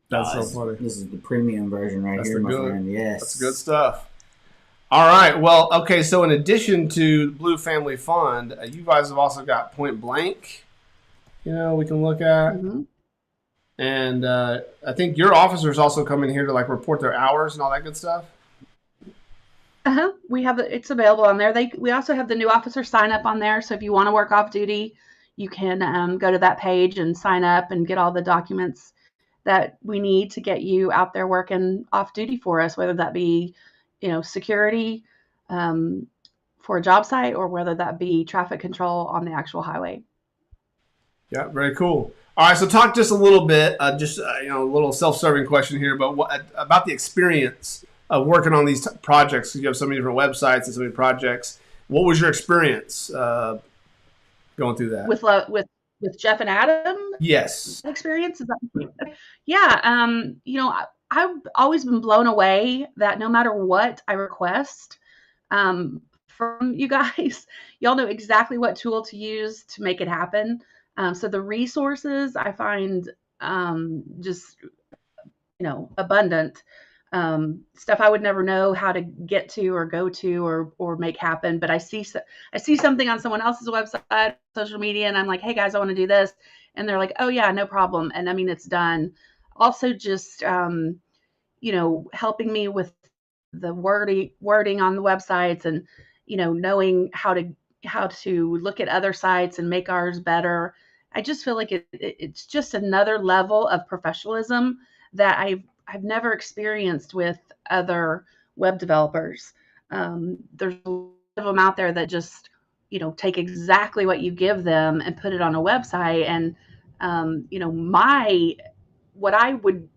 That's so this- funny. This is the premium version right That's here, the my good- friend. Yes. That's good stuff. All right. Well, okay. So in addition to Blue Family Fund, you guys have also got Point Blank. We can look at, Mhm. and I think your officers also come in here to like report their hours and all that good stuff. We have it's available on there. We also have the new officer sign up on there. So if you want to work off duty, you can go to that page and sign up and get all the documents that we need to get you out there working off duty for us, whether that be, security for a job site or whether that be traffic control on the actual highway. Yeah, very cool. All right, so talk just a little bit, a little self-serving question here, but about the experience of working on these projects? You have so many different websites and so many projects. What was your experience going through that? With Jeff and Adam Yes. experience? Is that, yeah. I've always been blown away that no matter what I request from you guys, y'all know exactly what tool to use to make it happen. So the resources I find just abundant. Stuff I would never know how to get to or go to or make happen. But I see something on someone else's website, social media, and I'm like, hey guys, I want to do this. And they're like, oh yeah, no problem. And I mean, it's done. Also just, helping me with the wording on the websites and, knowing how to look at other sites and make ours better. I just feel like it's just another level of professionalism that I've never experienced with other web developers. There's a lot of them out there that just, take exactly what you give them and put it on a website. And, what I would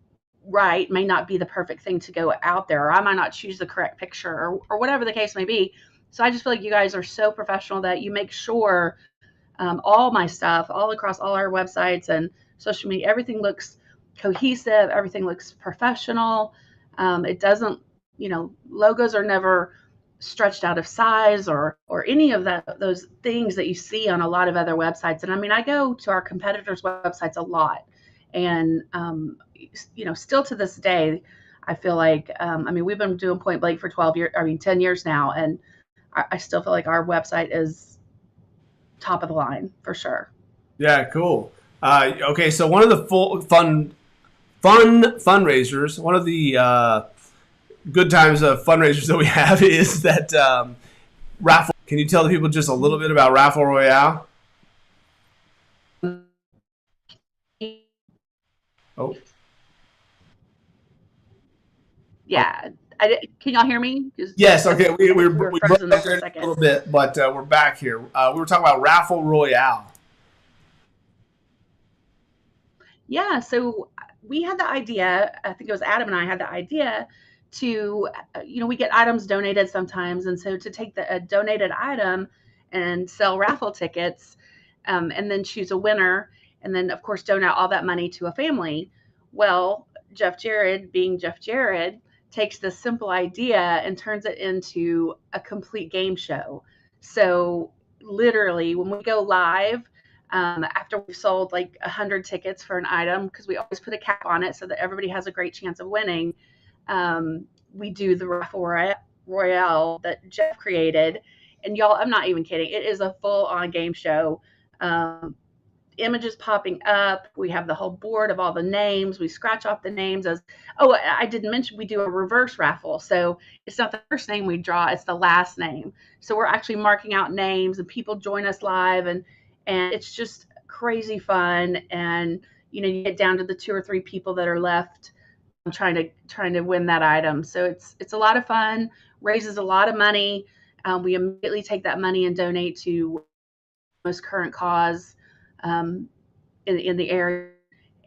write may not be the perfect thing to go out there, or I might not choose the correct picture or whatever the case may be. So I just feel like you guys are so professional that you make sure all my stuff, all across all our websites and social media, everything looks cohesive, everything looks professional. It doesn't, logos are never stretched out of size or any of those things that you see on a lot of other websites. And I mean, I go to our competitors' websites a lot, and still to this day, I feel like we've been doing Point Blank for 10 years now, and I still feel like our website is top of the line for sure. Yeah, cool. Okay, so one of the fun fundraisers, one of the good times of fundraisers that we have is that raffle. Can you tell the people just a little bit about Raffle Royale? Oh, Yeah. Can y'all hear me? yes. Okay, we were broke frozen up for there a a second. little bit, but we're back here. We were talking about Raffle Royale. Yeah, so we had the idea, I think it was Adam and I had the idea to, we get items donated sometimes. And so to take a donated item and sell raffle tickets, and then choose a winner, and then of course donate all that money to a family. Well, Jeff Jared, being Jeff Jared, takes this simple idea and turns it into a complete game show. So literally, when we go live, after we've sold like 100 tickets for an item, because we always put a cap on it so that everybody has a great chance of winning, we do the raffle royale that Jeff created. And y'all, I'm not even kidding. It is a full-on game show. Images popping up. We have the whole board of all the names. We scratch off the names as, oh, I didn't mention we do a reverse raffle. So it's not the first name we draw, it's the last name. So we're actually marking out names and people join us live, and it's just crazy fun. And, you know, you get down to the 2 or 3 people that are left trying to win that item. So it's a lot of fun, raises a lot of money. We immediately take that money and donate to most current cause in the area,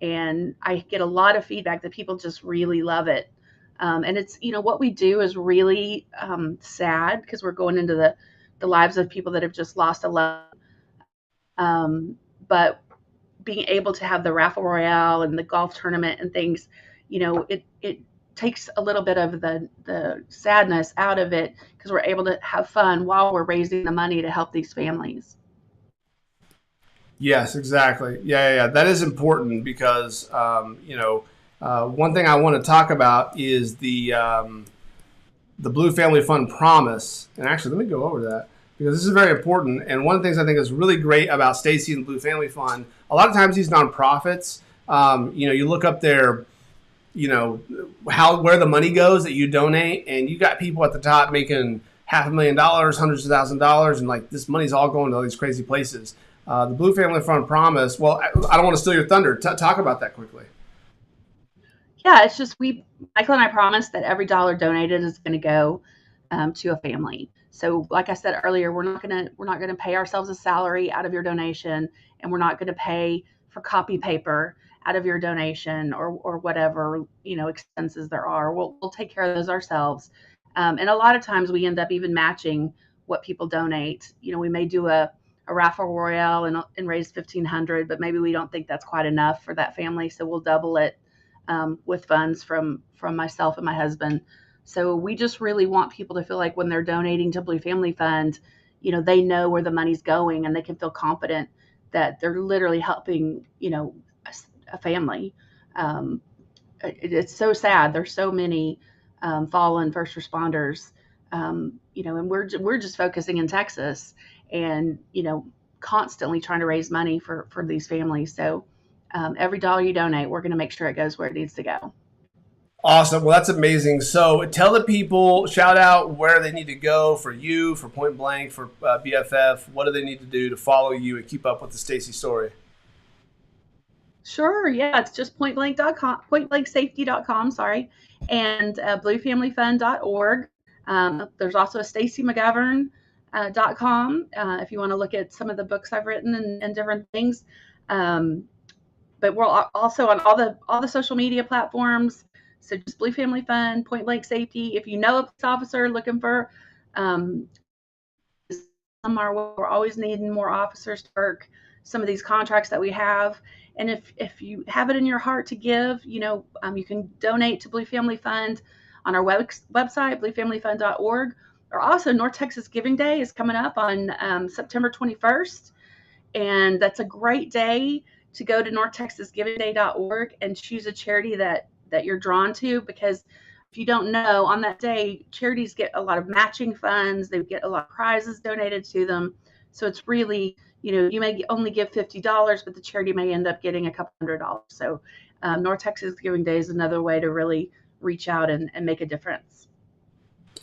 and I get a lot of feedback that people just really love it. And it's, you know, what we do is really sad, because we're going into the lives of people that have just lost a loved one. But being able to have the raffle royale and the golf tournament and things, you know, it takes a little bit of the sadness out of it, because we're able to have fun while we're raising the money to help these families. Yes, exactly. Yeah. That is important because, you know, one thing I want to talk about is the Blue Family Fund promise. And actually, let me go over that, because this is very important. And one of the things I think is really great about Stacy and the Blue Family Fund, a lot of times these nonprofits, you know, you look up their, you know, where the money goes that you donate, and you got people at the top making $500,000, hundreds of thousands of dollars, and like this money's all going to all these crazy places. The Blue Family Fund promise. Well, I don't want to steal your thunder. Talk about that quickly. Yeah, it's just Michael and I promised that every dollar donated is going to go to a family. So, like I said earlier, we're not gonna pay ourselves a salary out of your donation, and we're not going to pay for copy paper out of your donation or whatever, you know, expenses there are. We'll take care of those ourselves. And a lot of times we end up even matching what people donate. You know, we may do a raffle royale and raise $1,500, but maybe we don't think that's quite enough for that family, so we'll double it with funds from myself and my husband. So we just really want people to feel like when they're donating to Blue Family Fund, you know, they know where the money's going, and they can feel confident that they're literally helping, you know, a family. It's so sad. There's so many fallen first responders, you know, and we're just focusing in Texas, and, you know, constantly trying to raise money for these families. So every dollar you donate, we're going to make sure it goes where it needs to go. Awesome. Well, that's amazing. So tell the people, shout out where they need to go for you, for Point Blank, for BFF. What do they need to do to follow you and keep up with the Stacy story? Sure. Yeah. It's just pointblank.com, pointblanksafety.com, sorry, and bluefamilyfund.org. There's also a stacymcgovern.com if you want to look at some of the books I've written and different things. But we're also on all the social media platforms. So just Blue Family Fund, Point Blank Safety. If you know a police officer looking for we're always needing more officers to work some of these contracts that we have. And if you have it in your heart to give, you know, you can donate to Blue Family Fund on our website, bluefamilyfund.org. Or also, North Texas Giving Day is coming up on September 21st. And that's a great day to go to northtexasgivingday.org and choose a charity that you're drawn to, because if you don't know, on that day, charities get a lot of matching funds. They get a lot of prizes donated to them. So it's really, you know, you may only give $50, but the charity may end up getting a couple $100. So North Texas Giving Day is another way to really reach out and make a difference.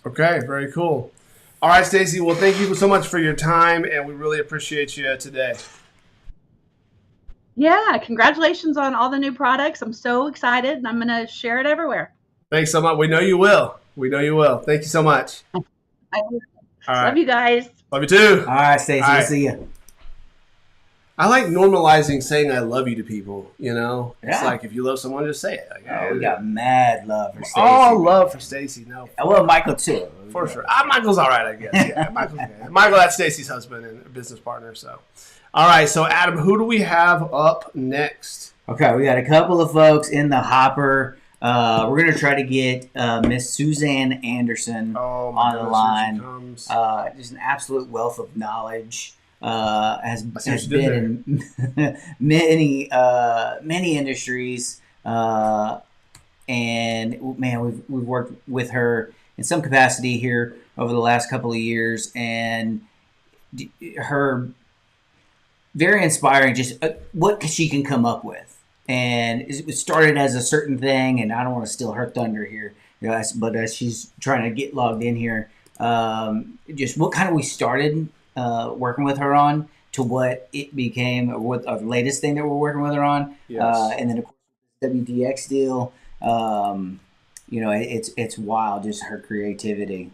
Okay, very cool. All right, Stacy. Well, thank you so much for your time, and we really appreciate you today. Yeah, congratulations on all the new products. I'm so excited, and I'm going to share it everywhere. Thanks so much. We know you will. Thank you so much. Love you guys. Love you too. All right, Stacy. All right. We'll see you. I like normalizing saying I love you to people, you know? It's Yeah. like if you love someone, just say it. Like, Oh, we got mad love for Stacy. all love for Stacy. No, Well, Michael too. for sure. Michael's all right, I guess. Yeah, Michael, that's Stacy's husband and business partner. So, All right, so Adam, who do we have up next? Okay, we got a couple of folks in the hopper. We're gonna try to get Miss Suzanne Anderson Oh, on the line. Here she comes. Just an absolute wealth of knowledge. Has see what you did been in many industries, and man, we've worked with her in some capacity here over the last couple of years, and her very inspiring. Just what she can come up with. And it started as a certain thing, and I don't want to steal her thunder here, but as she's trying to get logged in here, just what kind of we started working with her on to what it became, or what the latest thing that we're working with her on, Yes. and then of course WDX deal. It's wild, just her creativity.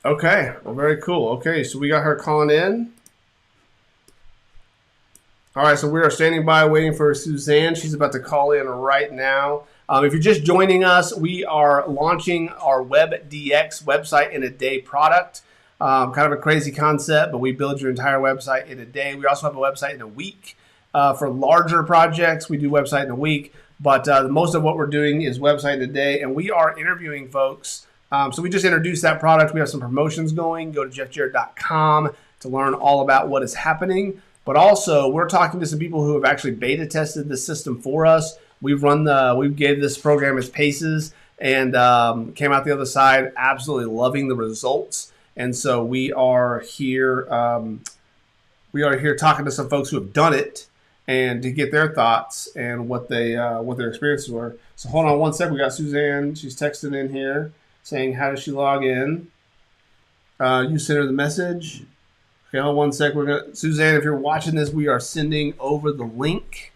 Okay, well, very cool. Okay, so we got her calling in. All right, so we are standing by waiting for Suzanne. She's about to call in right now. If you're just joining us, we are launching our WebDX website in a day product. Kind of a crazy concept, but we build your entire website in a day. We also have a website in a week. For larger projects, we do website in a week, but most of what we're doing is website in a day, and we are interviewing folks. So we just introduced that product. We have some promotions going. Go to jeffjarrett.com to learn all about what is happening. But also, we're talking to some people who have actually beta tested the system for us. We gave this program its paces and came out the other side absolutely loving the results. And so we are here. We are here talking to some folks who have done it and to get their thoughts and what their experiences were. So hold on one sec. We got Suzanne. She's texting in here saying, "How does she log in?" You sent her the message. Okay, hold on one sec. Suzanne, if you're watching this, we are sending over the link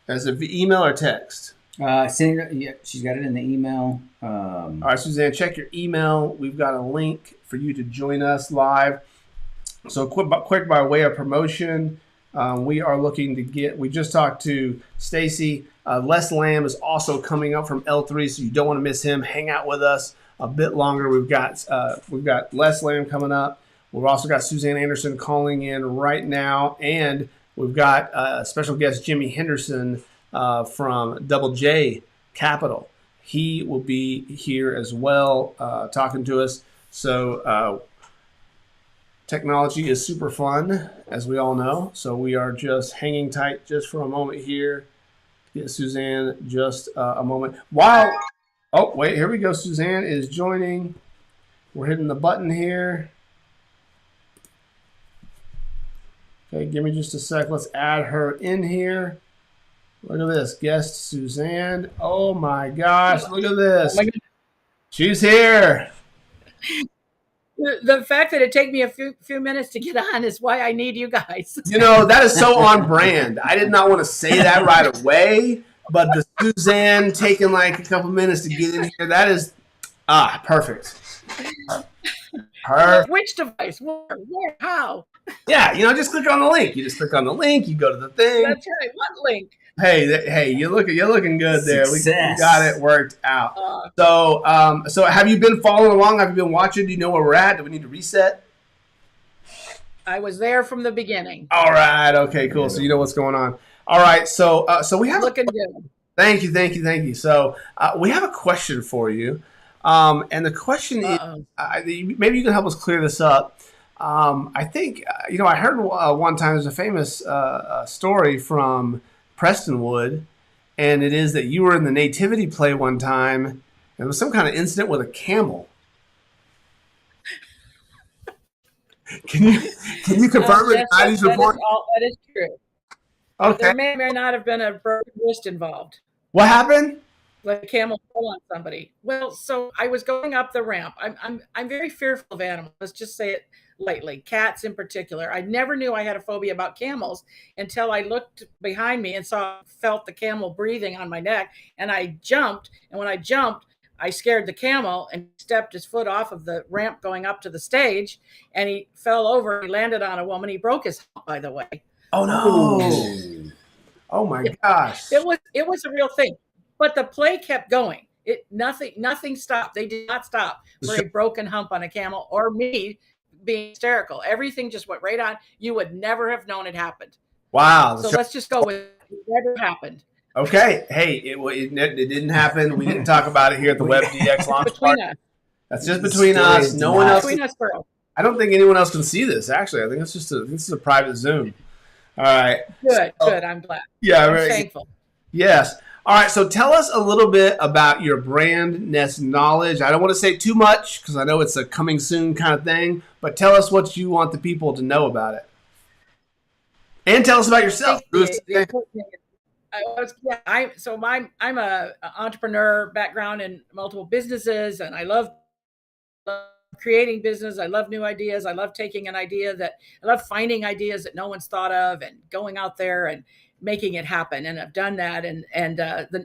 as an email or text. Yeah, she's got it in the email. All right, Suzanne, check your email. We've got a link for you to join us live. So quick by way of promotion, we are looking to get. We just talked to Stacy. Les Lamb is also coming up from L3, so you don't want to miss him. Hang out with us a bit longer. We've got Les Lamb coming up. We've also got Suzanne Anderson calling in right now, and we've got special guest Jimmy Henderson from Double J Capital. He will be here as well talking to us. So technology is super fun, as we all know. So we are just hanging tight just for a moment here. Get Suzanne just a moment. Oh, wait, here we go. Suzanne is joining. We're hitting the button here. Okay, give me just a sec. Let's add her in here. Look at this. Guest Suzanne. Oh my gosh, look at this. Oh my goodness. She's here. The fact that it take me a few minutes to get on is why I need you guys. You know, that is so on brand. I did not want to say that right away, but the Suzanne taking like a couple minutes to get in here, that is perfect. Perfect. Which device? Where? How? Yeah, just click on the link. You just click on the link. You go to the thing. That's right. What link? Hey, you're looking good there. We got it worked out. So have you been following along? Have you been watching? Do you know where we're at? Do we need to reset? I was there from the beginning. All right. Okay. Cool. So you know what's going on. All right. So we have looking good. Thank you. So we have a question for you, and the question is, maybe you can help us clear this up. I think I heard one time there's a famous story from Prestonwood, and it is that you were in the nativity play one time, and there was some kind of incident with a camel. Can you confirm it? That is true. Okay. There may or may not have been a broken wrist involved. What happened? Like a camel fell on somebody. Well, so I was going up the ramp. I'm very fearful of animals. Let's just say it lightly. Cats in particular. I never knew I had a phobia about camels until I looked behind me and felt the camel breathing on my neck, and I jumped. And when I jumped, I scared the camel and stepped his foot off of the ramp going up to the stage, and he fell over. He landed on a woman. He broke his hump, by the way. Oh no! Oh my gosh! It was a real thing. But the play kept going. Nothing stopped. They did not stop for a broken hump on a camel or me being hysterical. Everything just went right on. You would never have known it happened. Wow. So let's just go with it never happened. Okay. Hey, it didn't happen. We didn't talk about it here at the Web DX launch party. That's just between us. No one else. Between us, girl. I don't think anyone else can see this. Actually, I think this is a private Zoom. All right. Good. I'm glad. Yeah. I'm Right. thankful. Yes. All right. So tell us a little bit about your brand Nest Knowledge. I don't want to say too much because I know it's a coming soon kind of thing, but tell us what you want the people to know about it. And tell us about yourself. I'm a entrepreneur background in multiple businesses, and I love creating business. I love new ideas. I love I love finding ideas that no one's thought of and going out there and making it happen. And I've done that.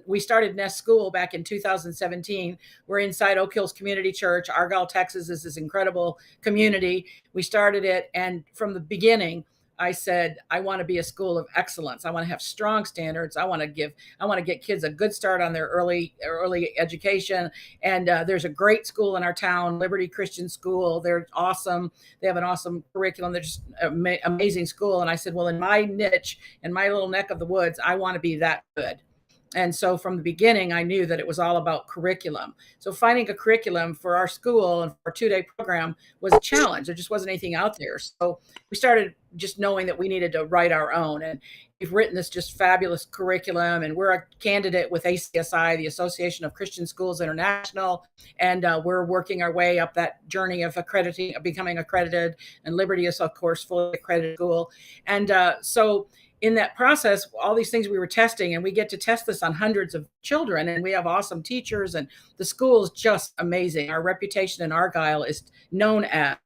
We started Nest School back in 2017. We're inside Oak Hills Community Church. Argyle, Texas is this incredible community. We started it. And from the beginning, I said, I want to be a school of excellence. I want to have strong standards. I want to get kids a good start on their early education. And there's a great school in our town, Liberty Christian School. They're awesome. They have an awesome curriculum. They're just amazing school. And I said, well, in my niche, in my little neck of the woods, I want to be that good. And so from the beginning, I knew that it was all about curriculum. So finding a curriculum for our school and for our 2-day program was a challenge. There just wasn't anything out there. So we started just knowing that we needed to write our own. And we've written this just fabulous curriculum. And we're a candidate with ACSI, the Association of Christian Schools International. And we're working our way up that journey of becoming accredited. And Liberty is, of course, fully accredited school. And so in that process, all these things we were testing, and we get to test this on hundreds of children, and we have awesome teachers, and the school is just amazing. Our reputation in Argyle is known as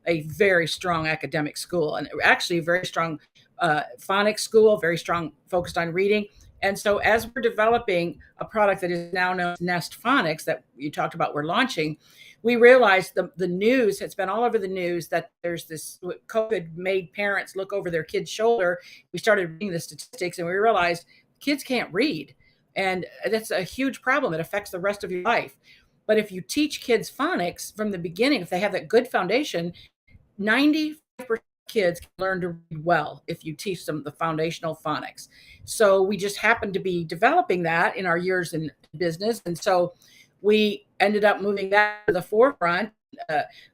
a very strong academic school, and actually a very strong phonics school, very strong focused on reading. And so as we're developing a product that is now known as Nest Phonics that you talked about we're launching, we realized the news, it's been all over the news that there's this, COVID made parents look over their kids' shoulder. We started reading the statistics and we realized kids can't read. And that's a huge problem. It affects the rest of your life. But if you teach kids phonics from the beginning, if they have that good foundation, 95% of kids can learn to read well if you teach them the foundational phonics. So we just happened to be developing that in our years in business. And so we ended up moving that to the forefront.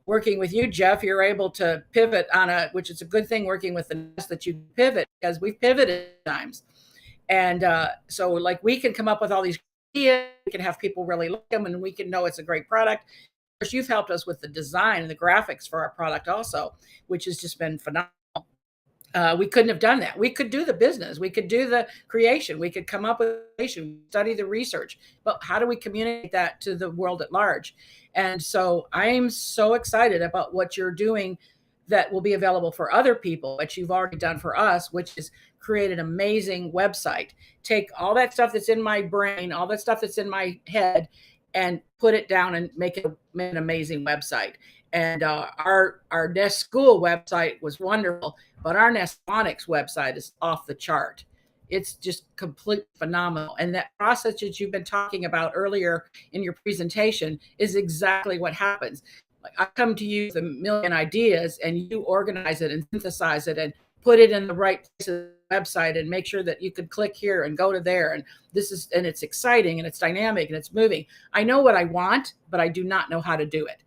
Working with you, Jeff, you're able to pivot which is a good thing working with the Nest that you pivot, because we've pivoted at times. And so like we can come up with all these ideas, we can have people really like them, and we can know it's a great product. Of course, you've helped us with the design and the graphics for our product also, which has just been phenomenal. We couldn't have done that. We could do the business. We could do the creation. We could come up with creation, study the research. But how do we communicate that to the world at large? And so I'm so excited about what you're doing that will be available for other people, which you've already done for us, which is create an amazing website. Take all that stuff that's in my brain, all that stuff that's in my head, and put it down and make an amazing website. And our Nest School website was wonderful, but our Nest Phonics website is off the chart. It's just completely phenomenal. And that process that you've been talking about earlier in your presentation is exactly what happens. Like I come to you with a million ideas, and you organize it and synthesize it and put it in the right place of the website and make sure that you could click here and go to there. And it's exciting and it's dynamic and it's moving. I know what I want, but I do not know how to do it.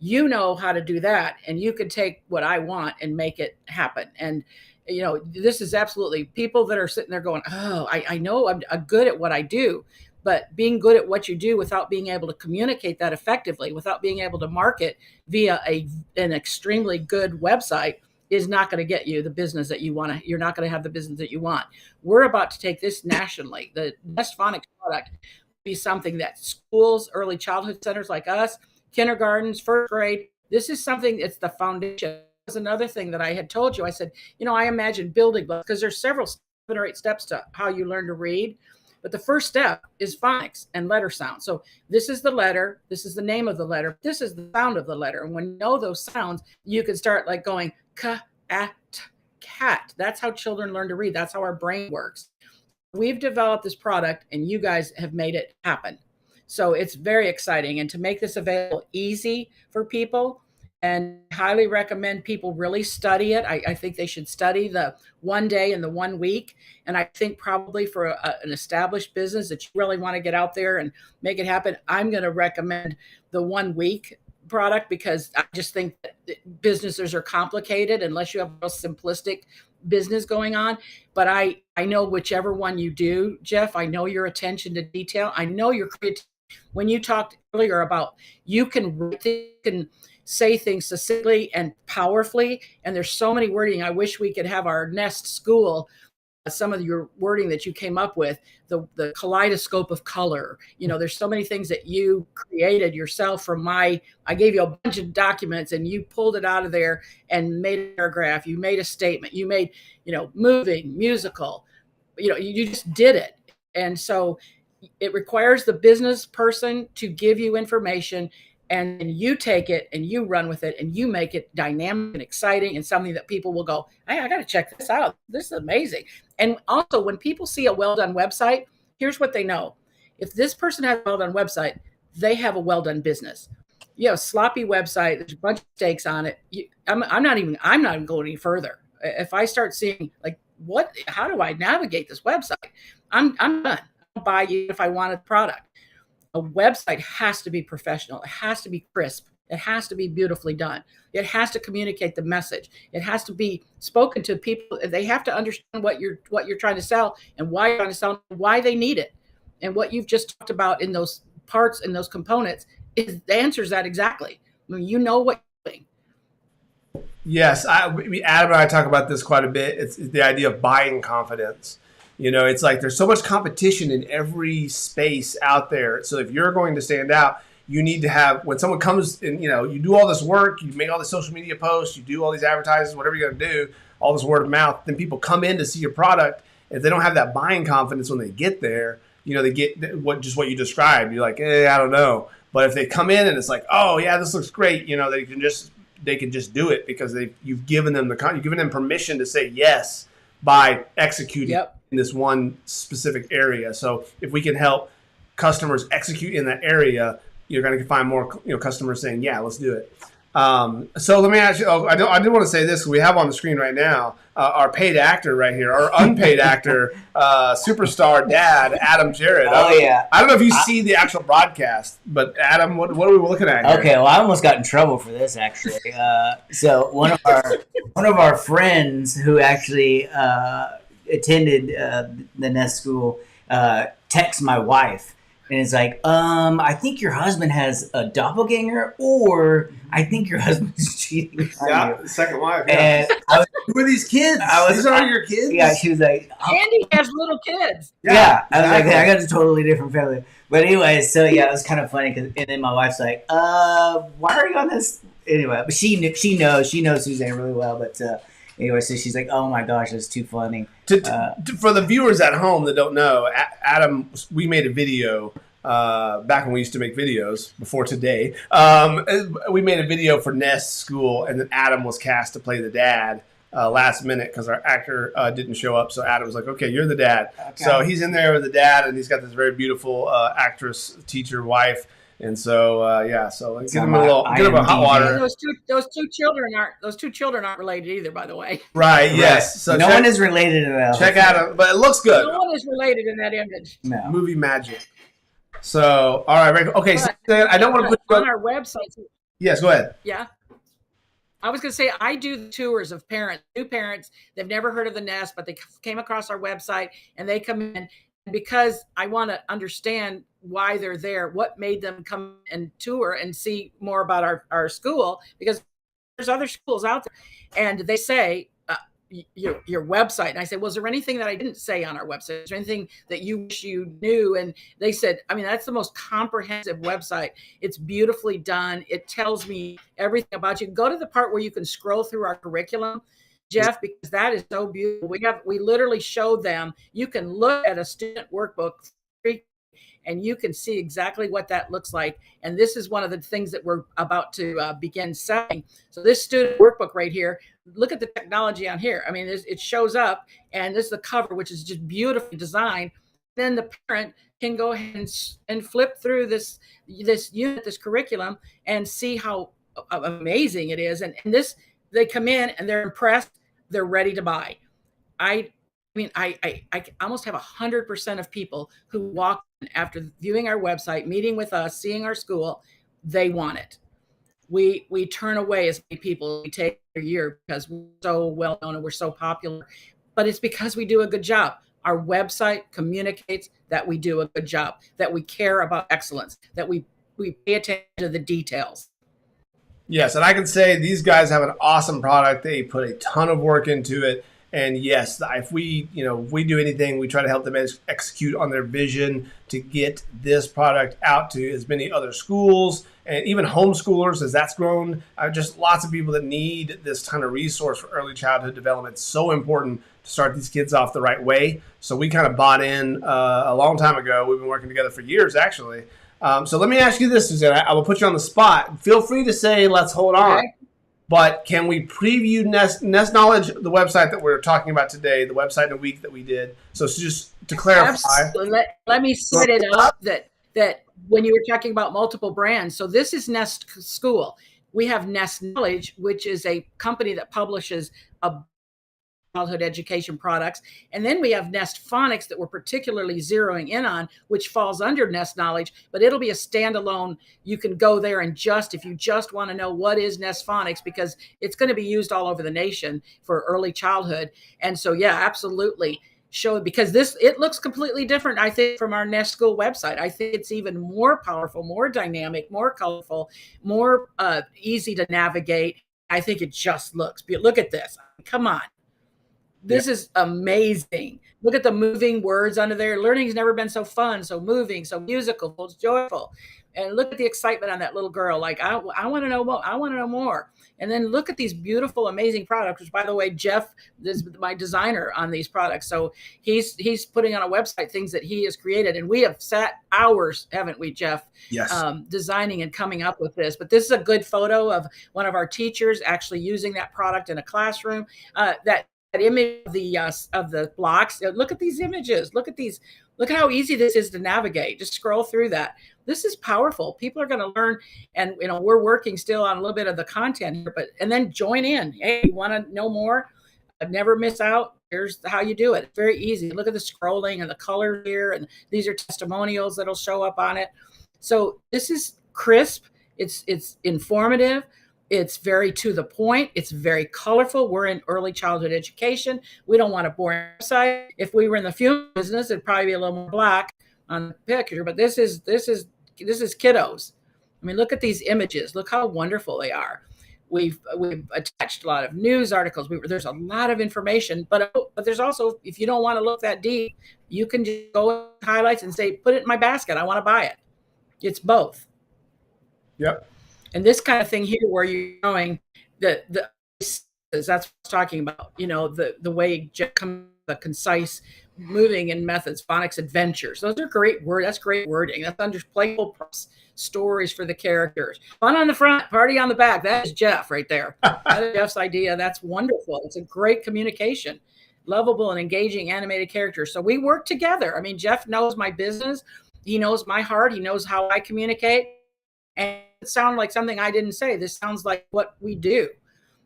You know how to do that, and you can take what I want and make it happen. And this is absolutely people that are sitting there going, oh, I know I'm good at what I do, but being good at what you do without being able to communicate that effectively, without being able to market via an extremely good website is not going to get you the business that you want. You're not going to have the business that you want. We're about to take this nationally. The Nest Phonics product will be something that schools, early childhood centers like us, kindergartens, first grade, this is something, it's the foundation. That's another thing that I had told you. I said, I imagine building blocks, because there's 7 or 8 steps to how you learn to read. But the first step is phonics and letter sound. So this is the letter. This is the name of the letter. This is the sound of the letter. And when you know those sounds, you can start like going cat. That's how children learn to read. That's how our brain works. We've developed this product, and you guys have made it happen. So it's very exciting. And to make this available easy for people, And highly recommend people really study it. I think they should study the 1 day and the 1 week. And I think probably for an established business that you really want to get out there and make it happen, I'm going to recommend the 1 week product, because I just think that businesses are complicated unless you have a simplistic business going on. But I know whichever one you do, Jeff, I know your attention to detail. I know your creativity. When you talked earlier about you can say things succinctly and powerfully, and there's so many wording. I wish we could have our Nest school, some of your wording that you came up with, the kaleidoscope of color. There's so many things that you created yourself from I gave you a bunch of documents and you pulled it out of there and made a paragraph. You made a statement. You made, moving, musical. You just did it. And so it requires the business person to give you information, and you take it and you run with it and you make it dynamic and exciting and something that people will go, hey, I got to check this out. This is amazing. And also, when people see a well-done website, here's what they know. If this person has a well-done website, they have a well-done business. Sloppy website, there's a bunch of mistakes on it. I'm not even going any further. If I start seeing how do I navigate this website? I'm done. I'll buy you if I want a product. A website has to be professional. It has to be crisp. It has to be beautifully done. It has to communicate the message. It has to be spoken to people. They have to understand what you're trying to sell and why you're trying to sell, and why they need it. And what you've just talked about in those parts and those components answers that exactly. I mean, you know what you're doing. Yes, Adam and I talk about this quite a bit. It's the idea of buying confidence. It's like there's so much competition in every space out there. So if you're going to stand out, you need to have, when someone comes and, you do all this work, you make all the social media posts, you do all these advertisements, whatever you're going to do, all this word of mouth, then people come in to see your product. If they don't have that buying confidence when they get there, they get what you described. You're like, I don't know. But if they come in and it's like, oh yeah, this looks great, they can just do it because you've given them permission to say yes by executing in this one specific area. So if we can help customers execute in that area, you're going to find more customers saying, yeah, let's do it. So let me ask you, I do want to say this. We have on the screen right now our paid actor right here, our unpaid actor, superstar dad, Adam Jarrett. Yeah. I don't know if you see the actual broadcast, but Adam, what are we looking at here? Okay, well, I almost got in trouble for this, actually. So one of our friends who actually attended the Nest school texts my wife. And it's like, I think your husband has a doppelganger, or I think your husband's cheating on you. Second wife. And I was, who are these kids? These are your kids? Yeah, she was like, Andy has little kids. Yeah, I was like, I got a totally different family. But anyway, so yeah, it was kind of funny. And then my wife's like, why are you on this? Anyway, but she knows Suzanne really well. But anyway, so she's like, oh my gosh, that's too funny. For the viewers at home that don't know, Adam, we made a video back when we used to make videos before today. We made a video for Nest School, and then Adam was cast to play the dad last minute because our actor didn't show up. So Adam was like, okay, you're the dad. Okay. So he's in there with the dad, and he's got this very beautiful actress, teacher, wife. And so, so get him a hot water. Those two children aren't related either, by the way. Right. Yes. So no one is related at all. Check out it, but it looks good. No one is related in that image. No. Movie magic. So, all right. Okay. So I don't want to put on our website. Yes. Go ahead. Yeah. I was going to say, I do the tours of new parents. They've never heard of the Nest, but they came across our website and they come in. Because I want to understand why they're there, what made them come and tour and see more about our school, because there's other schools out there. And they say, your website. And I said, was there anything that I didn't say on our website? Is there anything that you wish you knew? And they said, that's the most comprehensive website. It's beautifully done. It tells me everything about you. Go to the part where you can scroll through our curriculum, Jeff, because that is so beautiful. We literally showed them, you can look at a student workbook and you can see exactly what that looks like. And this is one of the things that we're about to begin selling. So this student workbook right here, look at the technology on here. It shows up, and this is the cover, which is just beautifully designed. Then the parent can go ahead and flip through this unit, this curriculum, and see how amazing it is. And this, they come in and they're impressed. They're ready to buy. I mean, I almost have 100% of people who walk in after viewing our website, meeting with us, seeing our school, they want it. We turn away as many people we take a year because we're so well known and we're so popular, but it's because we do a good job. Our website communicates that we do a good job, that we care about excellence, that we pay attention to the details. Yes, and I can say these guys have an awesome product. They put a ton of work into it. And yes, if we do anything, we try to help them execute on their vision to get this product out to as many other schools and even homeschoolers, as that's grown. Just lots of people that need this kind of resource for early childhood development. It's so important to start these kids off the right way. So we kind of bought in a long time ago. We've been working together for years, actually. So let me ask you this, Suzanne. I will put you on the spot. Feel free to say, let's hold on. Okay. But can we preview Nest Knowledge, the website that we're talking about today, the website in a week that we did? So just to clarify. Absolutely. Let me set it up that when you were talking about multiple brands. So this is Nest School. We have Nest Knowledge, which is a company that publishes a childhood education products. And then we have Nest Phonics that we're particularly zeroing in on, which falls under Nest Knowledge, but it'll be a standalone. You can go there and if you just want to know what is Nest Phonics, because it's going to be used all over the nation for early childhood. And so, yeah, absolutely. Show it, because it looks completely different, I think, from our Nest School website. I think it's even more powerful, more dynamic, more colorful, more easy to navigate. I think it just looks beautiful. Look at this. Come on. This is amazing. Look at the moving words under there. Learning's never been so fun, so moving, so musical, so joyful. And look at the excitement on that little girl. Like, I want to know more. I want to know more. And then look at these beautiful, amazing products, which, by the way, Jeff is my designer on these products. So he's putting on a website things that he has created. And we have sat hours, haven't we, Jeff? Yes. Designing and coming up with this. But this is a good photo of one of our teachers actually using that product in a classroom. That image of the blocks. Look at these images. Look at how easy this is to navigate. Just scroll through that. This is powerful. People are going to learn, and we're working still on a little bit of the content here, and then join in. Hey, you want to know more? Never miss out. Here's how you do it. It's very easy. Look at the scrolling and the color here, and these are testimonials that'll show up on it. So this is crisp. It's informative. It's very to the point. It's very colorful. We're in early childhood education. We don't want a boring website. If we were in the funeral business, it'd probably be a little more black on the picture. But this is kiddos. I mean, look at these images. Look how wonderful they are. We've attached a lot of news articles. There's a lot of information. But there's also, if you don't want to look that deep, you can just go in highlights and say, put it in my basket. I want to buy it. It's both. Yep. And this kind of thing here, where you're going, that's what I was talking about. The way the concise moving in methods, phonics adventures. Those are great words. That's great wording. That's under playful stories for the characters. Fun on the front, party on the back. That is Jeff right there. That is Jeff's idea. That's wonderful. It's a great communication. Lovable and engaging animated characters. So we work together. I mean, Jeff knows my business. He knows my heart. He knows how I communicate. And it sounds like something I didn't say. This sounds like what we do.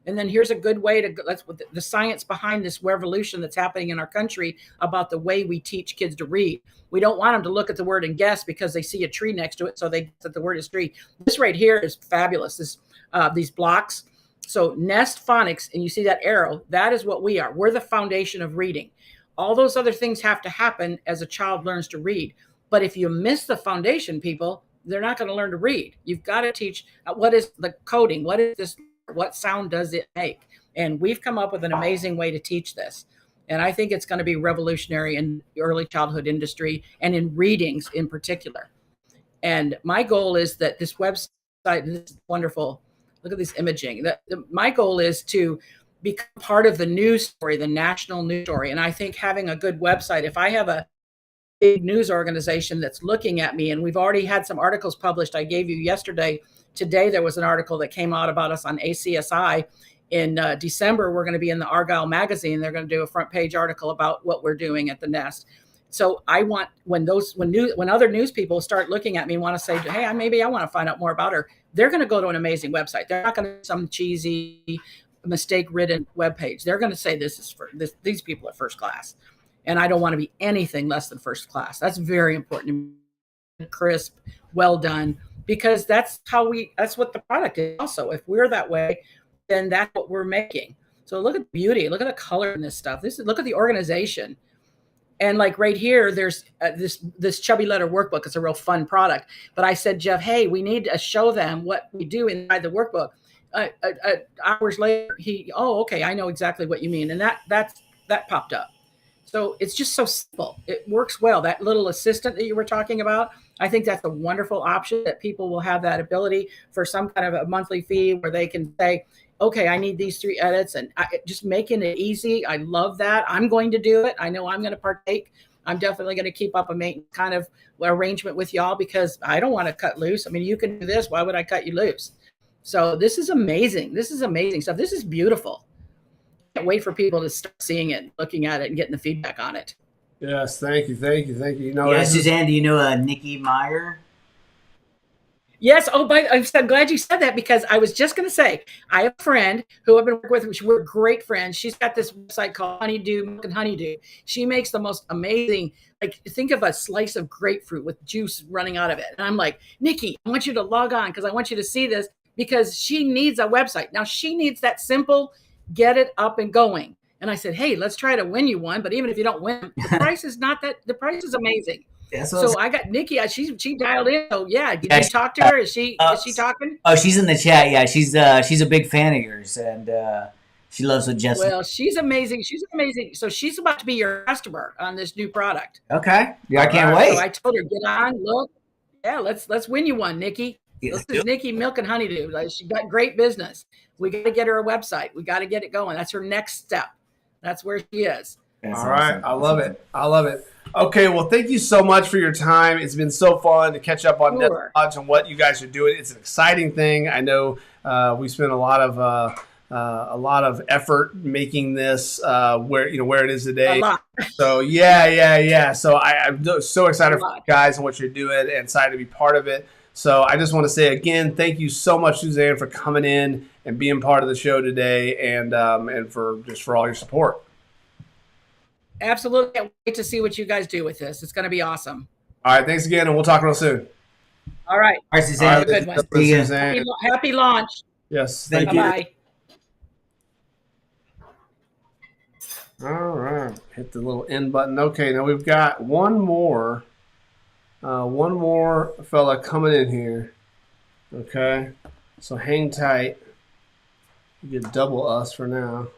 And then here's a good way to, that's what the science behind this revolution that's happening in our country about the way we teach kids to read. We don't want them to look at the word and guess because they see a tree next to it, so they guess that the word is tree. This right here is fabulous. These blocks. So Nest Phonics, and you see that arrow, that is what we are. We're the foundation of reading. All those other things have to happen as a child learns to read. But if you miss the foundation, people, they're not going to learn to read. You've got to teach what is the coding, what is this, what sound does it make? And we've come up with an amazing way to teach this. And I think it's going to be revolutionary in the early childhood industry and in readings in particular. And my goal is that this website, this is wonderful. Look at this imaging. My goal is to become part of the news story, the national news story. And I think having a good website, if I have a big news organization that's looking at me, and we've already had some articles published. I gave you yesterday. Today, there was an article that came out about us on ACSI. In December, we're going to be in the Argyle magazine. They're going to do a front page article about what we're doing at the Nest. So I want when other news people start looking at me and want to say, hey, maybe I want to find out more about her, they're going to go to an amazing website. They're not going to some cheesy, mistake-ridden webpage. They're going to say these people are first class, and I don't want to be anything less than first class. That's very important to me. Crisp, well done, because that's what the product is. Also, if we're that way, then that's what we're making. So look at the beauty, look at the color in this stuff. Look at the organization. And like right here, there's this Chubby Letter workbook. It's a real fun product. But I said, Jeff, hey, we need to show them what we do inside the workbook. Hours later, okay, I know exactly what you mean. And that popped up. So it's just so simple. It works well. That little assistant that you were talking about, I think that's a wonderful option, that people will have that ability for some kind of a monthly fee where they can say, okay, I need these 3 edits, and just making it easy. I love that. I'm going to do it. I know I'm going to partake. I'm definitely going to keep up a maintenance kind of arrangement with y'all, because I don't want to cut loose. I mean, you can do this. Why would I cut you loose? So this is amazing. This is amazing stuff. This is beautiful. Can't wait for people to start seeing it, looking at it, and getting the feedback on it. Yes, thank you. You know, Yeah, Suzanne, do you know Nikki Meyer? Yes. Oh, I'm so glad you said that, because I was just going to say, I have a friend who I've been working with. We're great friends. She's got this website called Honeydew, Milk and Honeydew. She makes the most amazing, like, think of a slice of grapefruit with juice running out of it. And I'm like, Nikki, I want you to log on because I want you to see this, because she needs a website. Now she needs that simple, get it up and going. And I said, hey, let's try to win you one. But even if you don't win, the price is the price is amazing. So I got Nikki. She dialed in. So yeah, did you talk to her? Is she talking? Oh, she's in the chat. Yeah, she's a big fan of yours, and she loves what Jessica. Well, she's amazing. She's amazing. So she's about to be your customer on this new product. Okay, yeah, I can't wait. So I told her, get on, look. Yeah, let's win you one, Nikki. This is Nikki Milk and Honeydew. She got great business. We got to get her a website. We got to get it going. That's her next step. That's where she is. That's all right. Awesome. I love it. Okay, well, thank you so much for your time. It's been so fun to catch up on NetLodge and what you guys are doing. It's an exciting thing. I know we spent a lot of effort making this where it is today. So yeah. So I'm so excited for you guys and what you're doing, and excited to be part of it. So I just want to say again, thank you so much, Suzanne, for coming in and being part of the show today, and for all your support. Absolutely. Can't wait to see what you guys do with this. It's going to be awesome. All right. Thanks again, and we'll talk real soon. All right. All right, Suzanne. Have a good one. Suzanne. Happy launch. Yes. Thank you. Bye. All right. Hit the little end button. Okay. Now we've got one more fella coming in here. Okay. So hang tight. You get double us for now.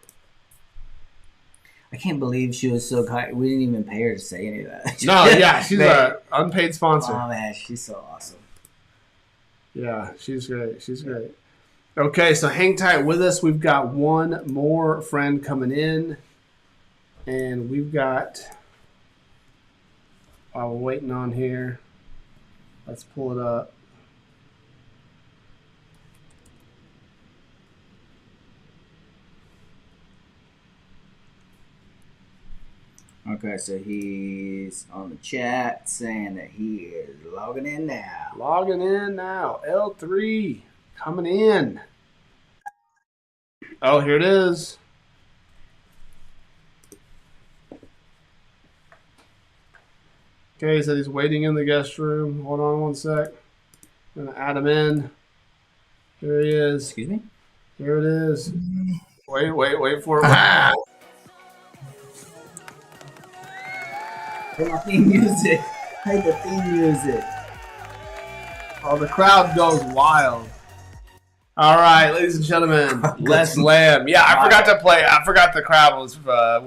I can't believe she was so kind. We didn't even pay her to say any of that. No, yeah, she's an unpaid sponsor. Oh man, she's so awesome. Yeah, she's great. She's great. Okay, so hang tight with us. We've got one more friend coming in, and we've got. While we're waiting on here, let's pull it up. Okay, so he's on the chat saying that he is logging in now. Logging in now. L3 coming in. Oh, here it is. Okay, he said he's waiting in the guest room. Hold on one sec. I'm going to add him in. Here he is. Excuse me? Here it is. Wait for it. Play my theme music. Play the theme music. Oh, the crowd goes wild. All right, ladies and gentlemen, Les Lamb. Yeah, I forgot to play. I forgot the crowd was the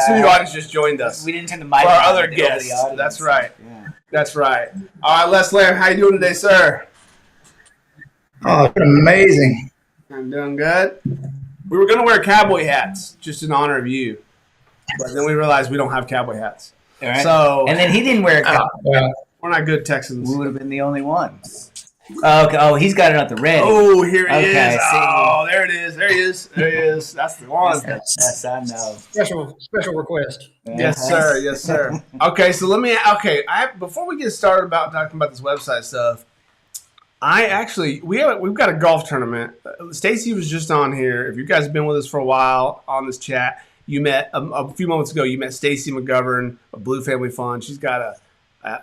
studio audience just joined us. We didn't turn the mic for on our other guests. That's right. Yeah. That's right. All right, Les Lamb, how you doing today, sir? Oh, amazing. I'm doing good. We were going to wear cowboy hats just in honor of you, but then we realized we don't have cowboy hats. All right. So, and then he didn't wear a cowboy. We're not good Texans. We would have been the only ones. Okay. Oh, he's got it at the ready. Oh, here he Okay, is. see. Oh, there it is. There he is. There he is. That's the one. Yes, I know. Special request. Yes, sir. Yes, sir. Okay, so let me. Okay, before we get started about talking about this website stuff, we've got a golf tournament. Stacy was just on here. If you guys have been with us for a while on this chat, you met a few moments ago. You met Stacy McGovern of Blue Family Fun. She's got a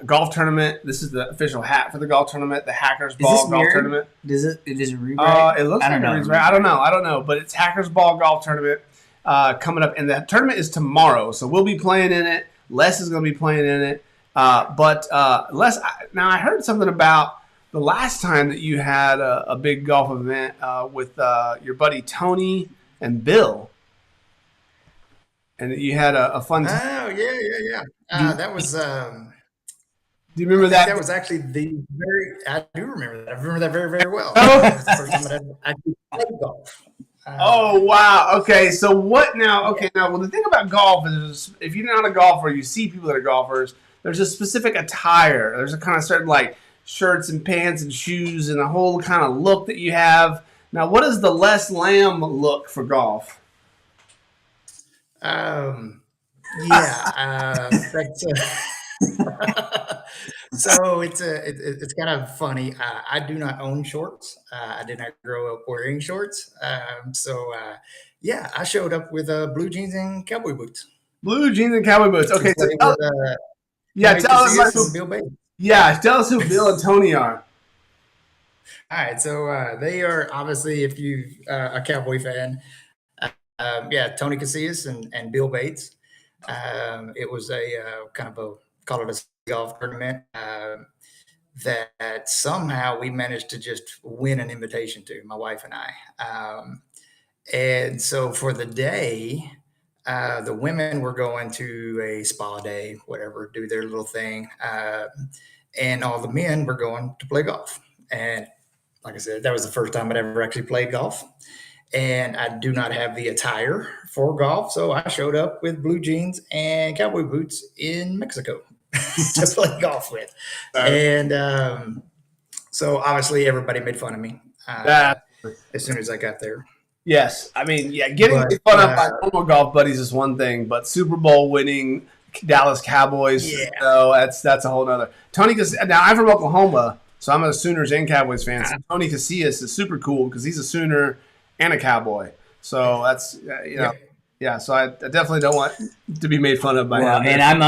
golf tournament. This is the official hat for the golf tournament, the Hackers Ball Golf Tournament. Does it read right? It looks like it reads right. I don't know, but it's Hackers Ball Golf Tournament coming up, and the tournament is tomorrow, so we'll be playing in it. Les is going to be playing in it, but Les. Now I heard something about the last time that you had a big golf event with your buddy Tony and Bill, and that you had a fun. Oh yeah. That was. Do you remember that? That was actually I do remember that. I remember that very, very well. Oh. That was the first time I actually played golf. Oh wow! Okay, so what now? Okay, now well, the thing about golf is, if you're not a golfer, you see people that are golfers. There's a specific attire. There's a kind of certain like shirts and pants and shoes and a whole kind of look that you have. Now, what is the Les Lamb look for golf? That's. So it's kind of funny. I do not own shorts. I did not grow up wearing shorts. I showed up with blue jeans and cowboy boots. Blue jeans and cowboy boots. Okay, so tell us Bill Bates. Yeah, tell us who Bill and Tony are. All right, so they are obviously, if you a Cowboy fan, Tony Casillas and Bill Bates. It was a kind of call it a golf tournament that somehow we managed to just win an invitation to, my wife and I. And so for the day, the women were going to a spa day, whatever, do their little thing. And all the men were going to play golf. And like I said, that was the first time I'd ever actually played golf. And I do not have the attire for golf. So I showed up with blue jeans and cowboy boots in Mexico to play golf with. And so obviously everybody made fun of me as soon as I got there. Yes. I mean, getting fun up by normal golf buddies is one thing, but Super Bowl winning Dallas Cowboys, that's a whole nother. Tony, now I'm from Oklahoma, so I'm a Sooners and Cowboys fan. So Tony Casillas is super cool because he's a Sooner and a Cowboy. So that's so I definitely don't want to be made fun of by him. And I'm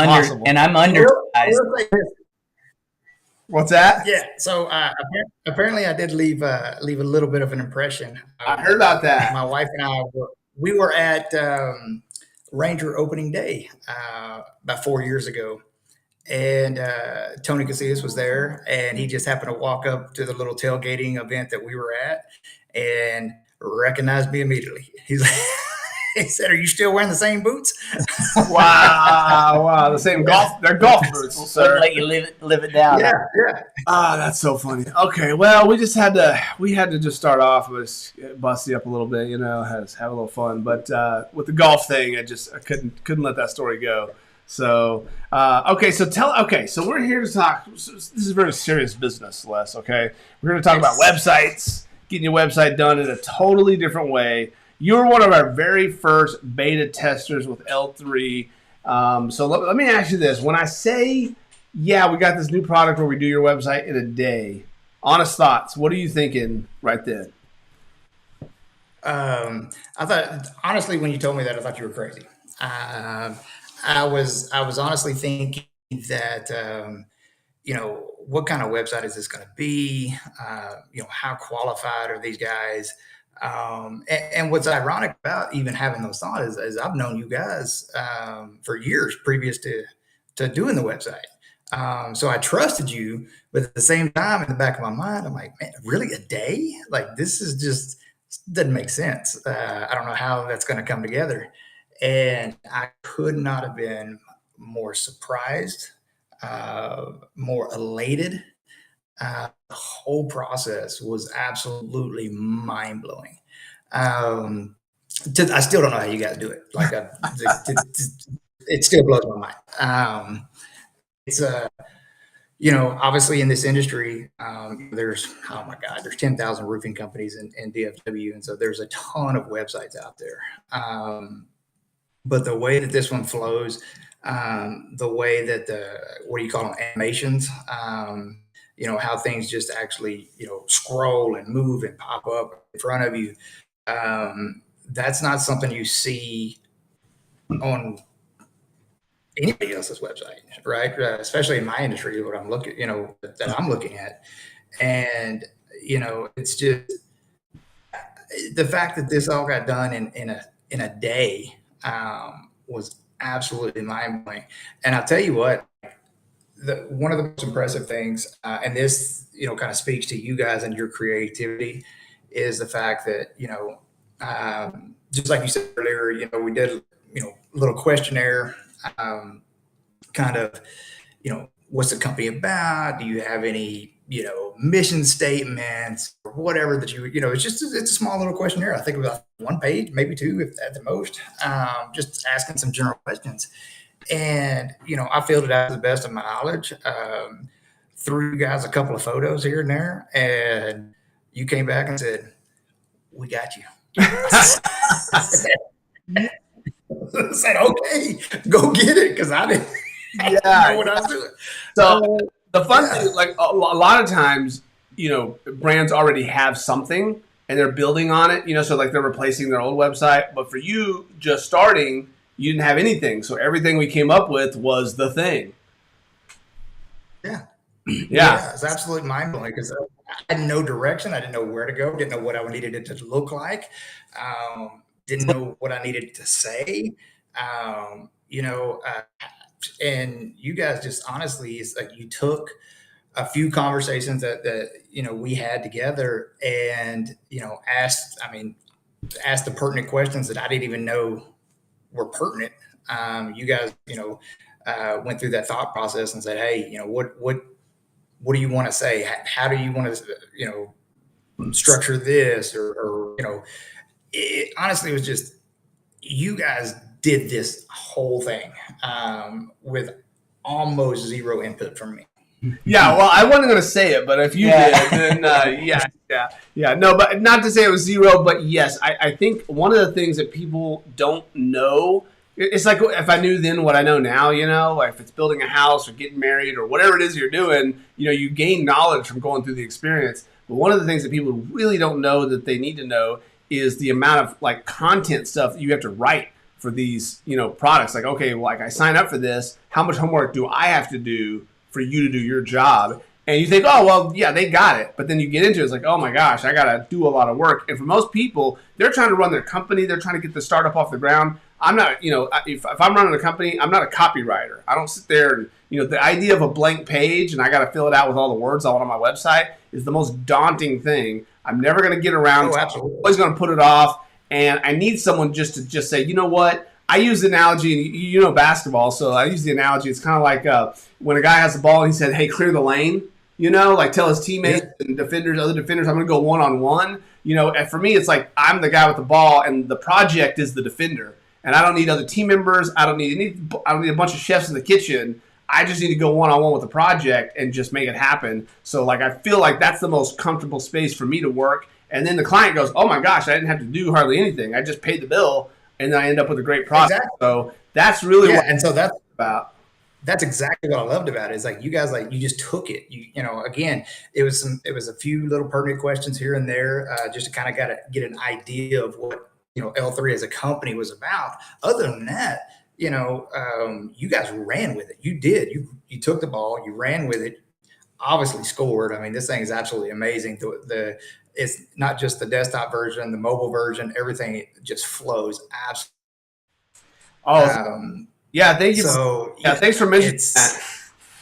under. What's that? Yeah. So apparently, I did leave a little bit of an impression. I heard about that. My wife and I were at Ranger opening day about 4 years ago, and Tony Casillas was there, and he just happened to walk up to the little tailgating event that we were at, and recognized me immediately. He's like, he said, "Are you still wearing the same boots?" Wow, the same golf. They're golf boots, sir. Let you live it down. Yeah. That's so funny. Okay, well, we had to just start off with bust you up a little bit, have a little fun. But with the golf thing, I couldn't let that story go. So so we're here to talk. This is very serious business, Les. Okay, we're going to talk about websites, getting your website done in a totally different way. You were one of our very first beta testers with L3. So let me ask you this. When I say, we got this new product where we do your website in a day, honest thoughts, what are you thinking right then? I thought, honestly, when you told me that, I thought you were crazy. I was honestly thinking that, what kind of website is this going to be? How qualified are these guys? And what's ironic about even having those thoughts is I've known you guys for years previous to doing the website. So I trusted you, but at the same time, in the back of my mind, I'm like, man, really a day? Like, this is just doesn't make sense. I don't know how that's going to come together. And I could not have been more surprised, more elated. The whole process was absolutely mind-blowing. I still don't know how you guys do it. Like, it still blows my mind. obviously in this industry, there's, oh my God, there's 10,000 roofing companies in DFW. And so there's a ton of websites out there. But the way that this one flows, the way that what do you call them, animations, how things just actually, scroll and move and pop up in front of you. That's not something you see on anybody else's website, right? Especially in my industry, what I'm looking, that I'm looking at. And, it's just the fact that this all got done in a day was absolutely mind blowing. And I'll tell you what, one of the most impressive things, and this, kind of speaks to you guys and your creativity, is the fact that, just like you said earlier, we did, a little questionnaire, kind of, what's the company about? Do you have any, mission statements or whatever that it's a small little questionnaire. I think about 1 page, maybe 2 if at the most, just asking some general questions. And, I filled it out to the best of my knowledge, threw you guys a couple of photos here and there, and you came back and said, "We got you." I said, "Okay, go get it," because I didn't know what I was doing. So the fun thing, like a lot of times, brands already have something and they're building on it, so like they're replacing their old website. But for you just starting, you didn't have anything. So everything we came up with was the thing. Yeah. Yeah. It's absolutely mind blowing because I had no direction. I didn't know where to go. Didn't know what I needed it to look like. Didn't know what I needed to say. And you guys just honestly, it's like you took a few conversations that we had together and, asked the pertinent questions that I didn't even know were pertinent. You guys, went through that thought process and said, "Hey, what do you want to say? How do you want to, structure this?" Or it honestly was just, you guys did this whole thing with almost zero input from me. Yeah, well, I wasn't going to say it, but if you did, then yeah. No, but not to say it was zero, but yes, I think one of the things that people don't know, it's like if I knew then what I know now, if it's building a house or getting married or whatever it is you're doing, you gain knowledge from going through the experience. But one of the things that people really don't know that they need to know is the amount of like content stuff that you have to write for these, products. Like, okay, well, like I sign up for this, how much homework do I have to do for you to do your job? And you think, oh, well, yeah, they got it. But then you get into it, it's like, oh my gosh, I got to do a lot of work. And for most people, they're trying to run their company. They're trying to get the startup off the ground. I'm not, if I'm running a company, I'm not a copywriter. I don't sit there and, the idea of a blank page and I got to fill it out with all the words I want on my website is the most daunting thing. I'm never going to get around to it. I'm always going to put it off. And I need someone just to just say, you know what? I use the analogy, and basketball, so I use the analogy. It's kind of like when a guy has the ball and he said, "Hey, clear the lane," like tell his teammates and other defenders, "I'm going to go one-on-one." And for me, it's like I'm the guy with the ball and the project is the defender. And I don't need other team members. I don't need a bunch of chefs in the kitchen. I just need to go one-on-one with the project and just make it happen. So like I feel like that's the most comfortable space for me to work. And then the client goes, "Oh my gosh, I didn't have to do hardly anything. I just paid the bill." And then I end up with a great product. Exactly. So that's really what and so that's about. That's exactly what I loved about it. Is like you guys, you just took it. Again, it was a few little pertinent questions here and there, just to kind of get an idea of what L3 as a company was about. Other than that, you guys ran with it. You did. You took the ball. You ran with it. Obviously scored. I mean, this thing is absolutely amazing. It's not just the desktop version, the mobile version, everything just flows absolutely. Yeah, thank you. So, thanks for mentioning that.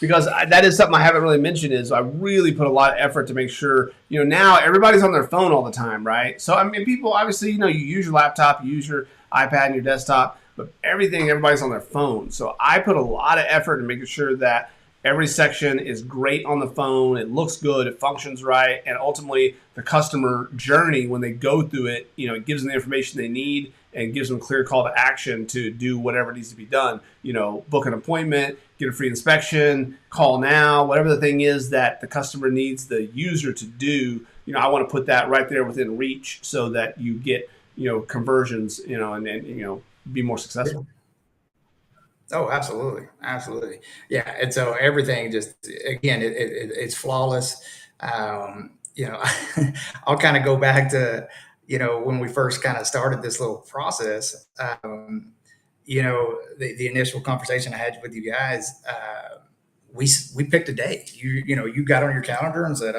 Because that is something I haven't really mentioned is I really put a lot of effort to make sure, now everybody's on their phone all the time, right? So, I mean, people, obviously, you use your laptop, you use your iPad and your desktop, but everybody's on their phone. So I put a lot of effort in making sure that every section is great on the phone. It looks good. It functions right. And ultimately, the customer journey, when they go through it, it gives them the information they need. and gives them clear call to action to do whatever needs to be done. Book an appointment, get a free inspection, call now, whatever the thing is that the customer needs the user to do. I want to put that right there within reach so that you get, conversions, and be more successful. Oh, absolutely. Absolutely. Yeah. And so everything just, again, it's flawless. I'll kind of go back to, when we first kind of started this little process, the initial conversation I had with you guys, we picked a day. You got on your calendar and said,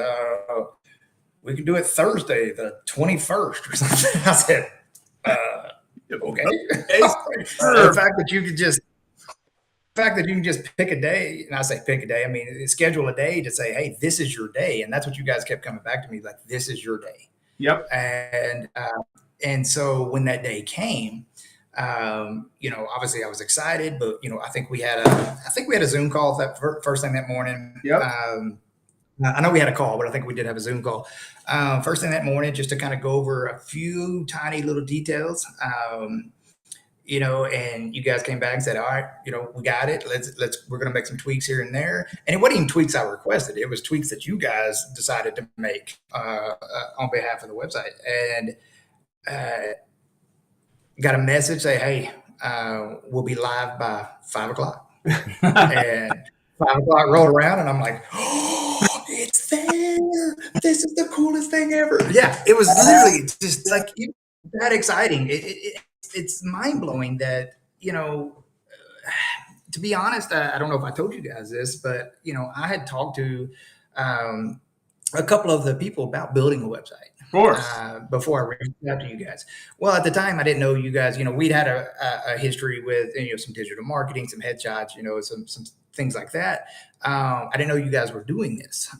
we could do it Thursday, the 21st or something. I said, okay. The fact that you can just pick a day, and I say pick a day, I mean, schedule a day to say, hey, this is your day. And that's what you guys kept coming back to me, like, this is your day. Yep. And so when that day came, obviously I was excited, but, I think we had a Zoom call that first thing that morning. Yep. I know we had a call, but I think we did have a Zoom call first thing that morning, just to kind of go over a few tiny little details. And you guys came back and said, all right, we got it. We're going to make some tweaks here and there. And it wasn't even tweaks I requested. It was tweaks that you guys decided to make on behalf of the website. And got a message say, hey, we'll be live by 5:00. And 5:00 rolled around and I'm like, oh, it's there. This is the coolest thing ever. Yeah, it was literally just like that exciting. It's mind blowing that, to be honest, I don't know if I told you guys this, but, I had talked to a couple of the people about building a website. Of course. Before I reached out to you guys. Well, at the time, I didn't know you guys, we'd had a history with, some digital marketing, some headshots, some things like that. I didn't know you guys were doing this.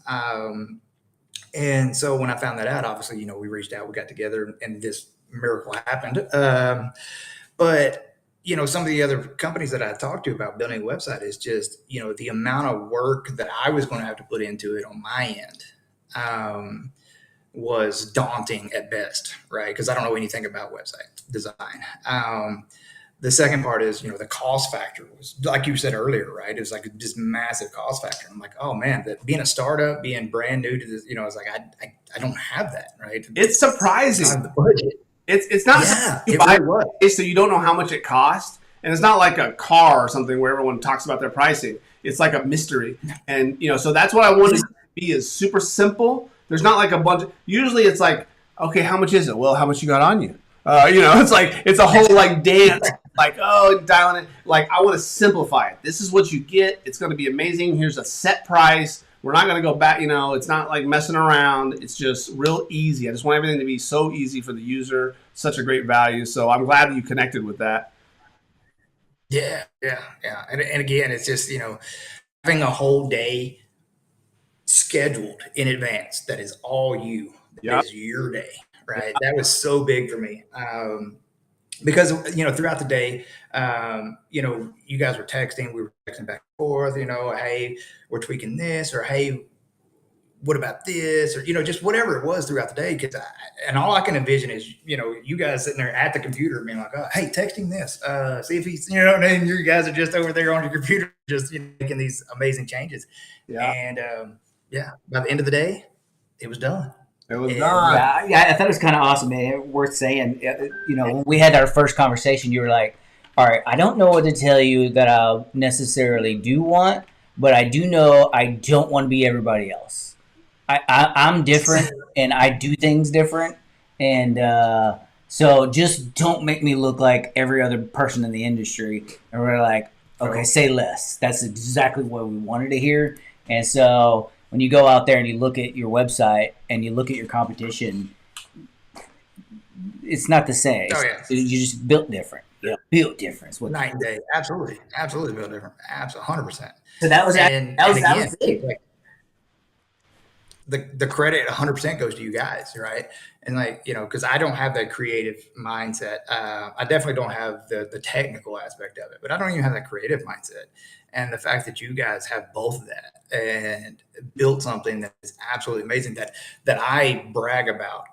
And so when I found that out, obviously, we reached out, we got together, and this miracle happened. But, some of the other companies that I talked to about building a website is just, the amount of work that I was going to have to put into it on my end was daunting at best, right? Because I don't know anything about website design. The second part is, the cost factor was, like you said earlier, right? It was like this massive cost factor. I'm like, oh man, that being a startup, being brand new to this, I was like, I don't have that, right? It's surprising. It's not the budget. It's not Yeah, it really was. so you don't know how much it costs, and it's not like a car or something where everyone talks about their pricing. It's like a mystery, and so that's what I wanted to be, is super simple. There's not like a bunch. Usually it's like, okay, how much is it? Well, how much you got on you? It's like, it's a whole like dance, like, oh, dialing it. Like, I want to simplify it. This is what you get. It's going to be amazing. Here's a set price. We're not going to go back. It's not like messing around. It's just real easy. I just want everything to be so easy for the user. Such a great value. So I'm glad that you connected with that. Yeah. And again, it's just, having a whole day scheduled in advance. That is all you. That is your day, right? That was so big for me. Because, throughout the day, you guys were texting, we were texting back and forth, hey, we're tweaking this, or hey, what about this, or, just whatever it was throughout the day. And all I can envision is, you guys sitting there at the computer being like, oh, hey, texting this, see if he's, and you guys are just over there on your computer, just making these amazing changes. Yeah. And by the end of the day, it was done. It was done. Yeah, I thought it was kind of awesome, man. Worth saying. When we had our first conversation, you were like, all right, I don't know what to tell you that I necessarily do want, but I do know I don't want to be everybody else. I'm different, and I do things different. And so just don't make me look like every other person in the industry. And we're like, okay, say less. That's exactly what we wanted to hear. And so when you go out there and you look at your website and you look at your competition, it's not the same. Oh, yeah. You just built different. Yeah. Built different. Night and day. Absolutely built different. Absolutely, 100%. So that was and that was again, like, the credit 100% goes to you guys, right? And because I don't have that creative mindset. I definitely don't have the technical aspect of it, but I don't even have that creative mindset. And the fact that you guys have both of that and built something that is absolutely amazing that I brag about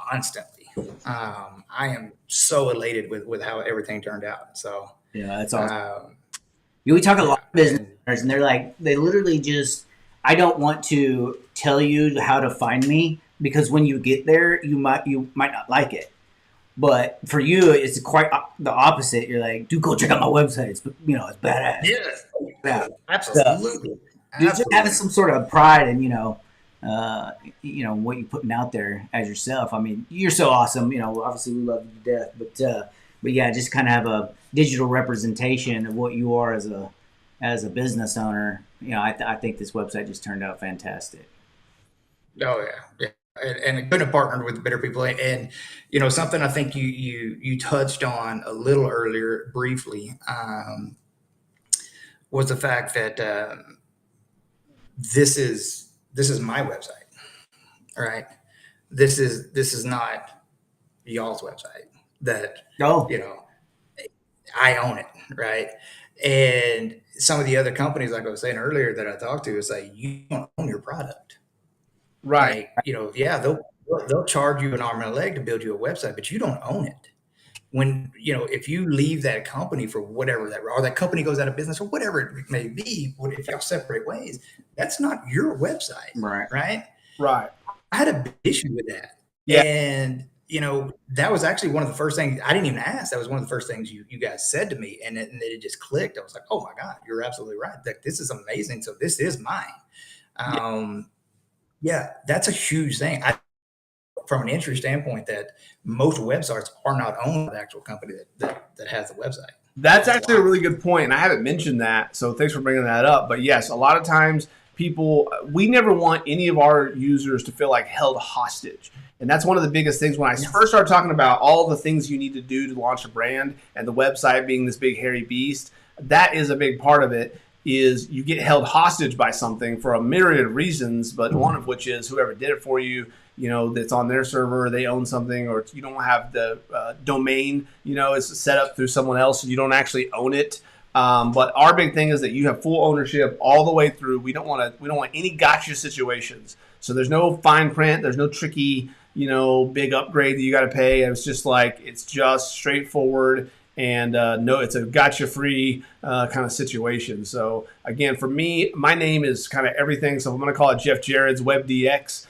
constantly, I am so elated with how everything turned out. So, Yeah, that's awesome. um, We talk a lot of business and owners, and they're like, they literally just, I don't want to tell you how to find me because when you get there, you might not like it. But for you, it's quite the opposite. You're like, dude, go check out my website. It's it's badass. yes, Yeah. absolutely. Dude, just having some sort of pride in what you're putting out there as yourself. I mean, you're so awesome. Obviously we love you to death, but yeah, just kind of have a digital representation of what you are as a business owner. I think this website just turned out fantastic. Oh yeah, yeah, and I couldn't have partnered with better people. And something I think you touched on a little earlier briefly was the fact that this is my website, right? This is not y'all's website. That Oh, I own it, right? And some of the other companies, like I was saying earlier, that I talked to, is like, you don't own your product. Right. Like, yeah, they'll charge you an arm and a leg to build you a website, but you don't own it. When if you leave that company for whatever or that company goes out of business or whatever it may be, if y'all separate ways, that's not your website, right. right? Right. I had a big issue with that, Yeah. and that was actually one of the first things I didn't even ask. That was one of the first things you guys said to me, and it just clicked. I was like, oh my God, you're absolutely right. Like, this is amazing. So this is mine. Yeah, that's a huge thing. From an industry standpoint, that most websites are not owned by the actual company that has the website. That's actually a really good point, and I haven't mentioned that, so thanks for bringing that up. But yes, a lot of times we never want any of our users to feel like held hostage. And that's one of the biggest things when I first started talking about all the things you need to do to launch a brand and the website being this big hairy beast. That is a big part of it, is you get held hostage by something for a myriad of reasons, but one of which is whoever did it for you, that's on their server, they own something, or you don't have the domain, it's set up through someone else and you don't actually own it. But our big thing is that you have full ownership all the way through. We don't want any gotcha situations. So there's no fine print. There's no tricky, big upgrade that you got to pay. It's just straightforward. And it's a gotcha free kind of situation. So again, for me, my name is kind of everything. So I'm going to call it Jeff Jared's WebDX.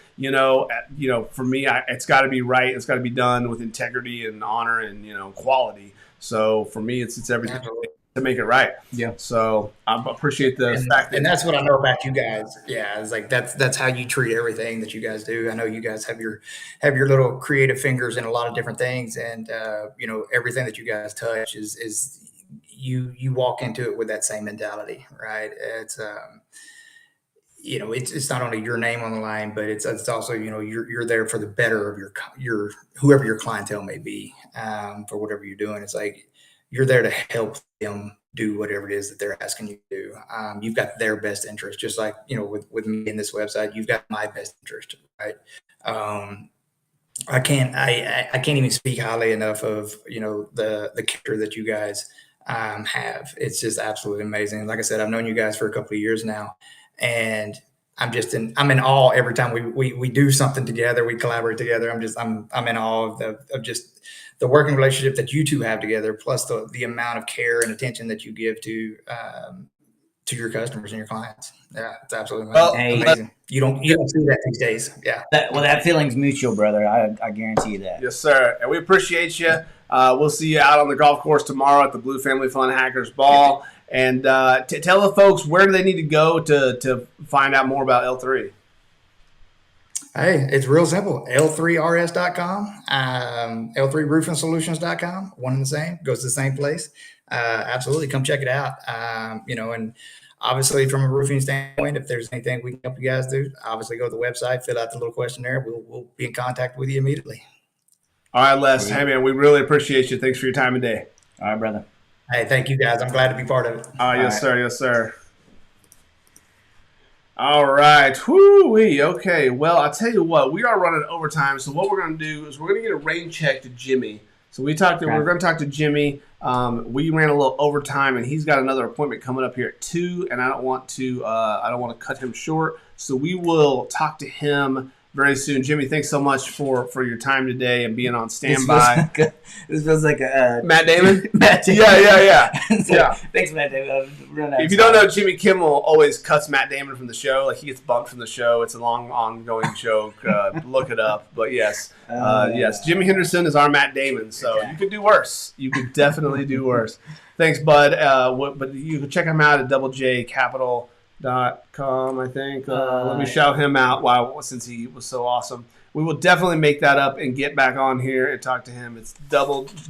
For me, it's got to be right. It's got to be done with integrity and honor and quality. So for me, it's everything to make it right. Yeah. So I appreciate the fact that, and that's what I know about you guys. Yeah, it's like that's how you treat everything that you guys do. I know you guys have your little creative fingers in a lot of different things, and everything that you guys touch is you walk into it with that same mentality, right? It's it's not only your name on the line, but it's also you're there for the better of your whoever your clientele may be, for whatever you're doing. It's like you're there to help them do whatever it is that they're asking you to do. You've got their best interest, just like with me in this website, you've got my best interest, right? I can't even speak highly enough of the character that you guys have. It's just absolutely amazing. Like I said, I've known you guys for a couple of years now, and I'm in awe every time we do something together, we collaborate together. I'm in awe of just the working relationship that you two have together, plus the amount of care and attention that you give to your customers and your clients. Yeah, it's absolutely amazing. You don't see that these days. Yeah. That feeling's mutual, brother. I guarantee you that. Yes, sir. And we appreciate you. We'll see you out on the golf course tomorrow at the Blue Family Fun Hackers Ball. And tell the folks, where do they need to go to find out more about L3? Hey, it's real simple. L3rs.com, L3roofingsolutions.com, one and the same, goes to the same place. Absolutely. Come check it out. And obviously from a roofing standpoint, if there's anything we can help you guys do, obviously go to the website, fill out the little questionnaire. We'll be in contact with you immediately. All right, Les. Hey, man, we really appreciate you. Thanks for your time today. All right, brother. Hey, thank you guys. I'm glad to be part of it. Yes, sir. Yes, sir. All right. Whoo-wee. Okay. Well, I'll tell you what. We are running overtime. So what we're going to do is we're going to get a rain check to Jimmy. So we're going to talk to Jimmy. We ran a little overtime, and he's got another appointment coming up here at 2, and I don't want to cut him short. So we will talk to him very soon. Jimmy, thanks so much for your time today and being on standby. This feels like a Matt Damon? Matt Damon. Yeah. It's Yeah. Thanks, Matt Damon. If you don't know, Jimmy Kimmel always cuts Matt Damon from the show. Like, he gets bumped from the show. It's a long, ongoing joke. Look it up. But yes, Jimmy Henderson is our Matt Damon. So you could do worse. You could definitely do worse. Thanks, bud. But you can check him out at doublejcapital.com, I think. Let me shout him out since he was so awesome. We will definitely make that up and get back on here and talk to him. It's go ahead,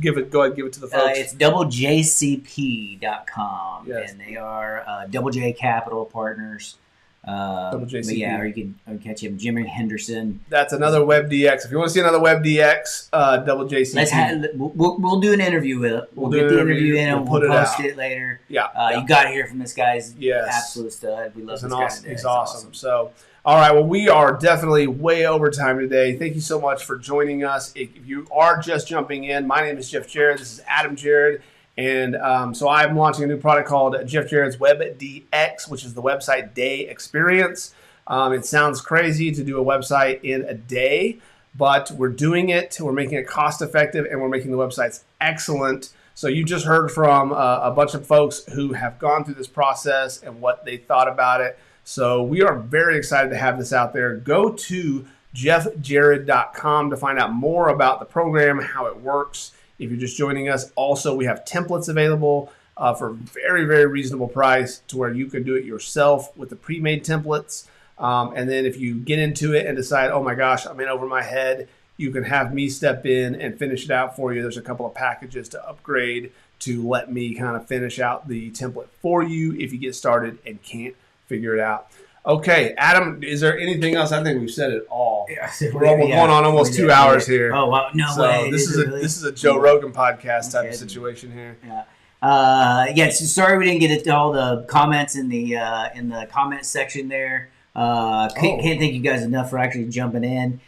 give it to the folks. It's doublejcp.com, Yes. and they are Double J Capital partners. Double JCP. But yeah, or you can catch him, Jimmy Henderson. That's another WebDX. If you want to see another WebDX, Double JCP. We'll do an interview with it. We'll get the interview in and we'll post it later. Yeah. You got to hear from this guy's Yes. absolute stud. We love this guy. Today. He's awesome. So, all right. Well, we are definitely way over time today. Thank you so much for joining us. If you are just jumping in, my name is Jeff Jarrett. This is Adam Jarrett. And so I'm launching a new product called Jeff Jarrett's WebDX, which is the website day experience. It sounds crazy to do a website in a day, but we're doing it. We're making it cost effective, and we're making the websites excellent. So you just heard from a bunch of folks who have gone through this process and what they thought about it. So we are very excited to have this out there. Go to jeffjarrett.com to find out more about the program, how it works. If you're just joining us, also we have templates available for a very, very reasonable price to where you could do it yourself with the pre-made templates. And then if you get into it and decide, oh my gosh, I'm in over my head, you can have me step in and finish it out for you. There's a couple of packages to upgrade to let me kind of finish out the template for you if you get started and can't figure it out. Okay, Adam, is there anything else? I think we've said it all. Yeah, We're going on almost 2 hours here. Oh wow, no So way! this is a Joe Rogan podcast type of situation here. Yeah. So sorry we didn't get to all the comments in the comment section there. Can't thank you guys enough for actually jumping in.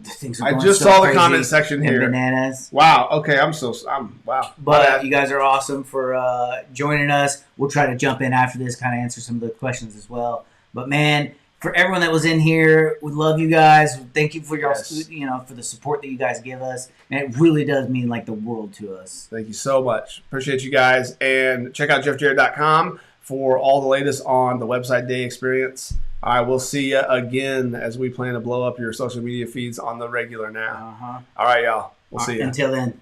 Things are I going just so saw the crazy comment section and here. Bananas. Wow. Okay, I'm wow. But you guys are awesome for joining us. We'll try to jump in after this, kind of answer some of the questions as well. But man, for everyone that was in here, we love you guys. Thank you for your, for the support that you guys give us, and it really does mean like the world to us. Thank you so much. Appreciate you guys, and check out jeffjarrett.com for all the latest on the website day experience. I will see you again as we plan to blow up your social media feeds on the regular now. All right, y'all. We'll see you. Until then.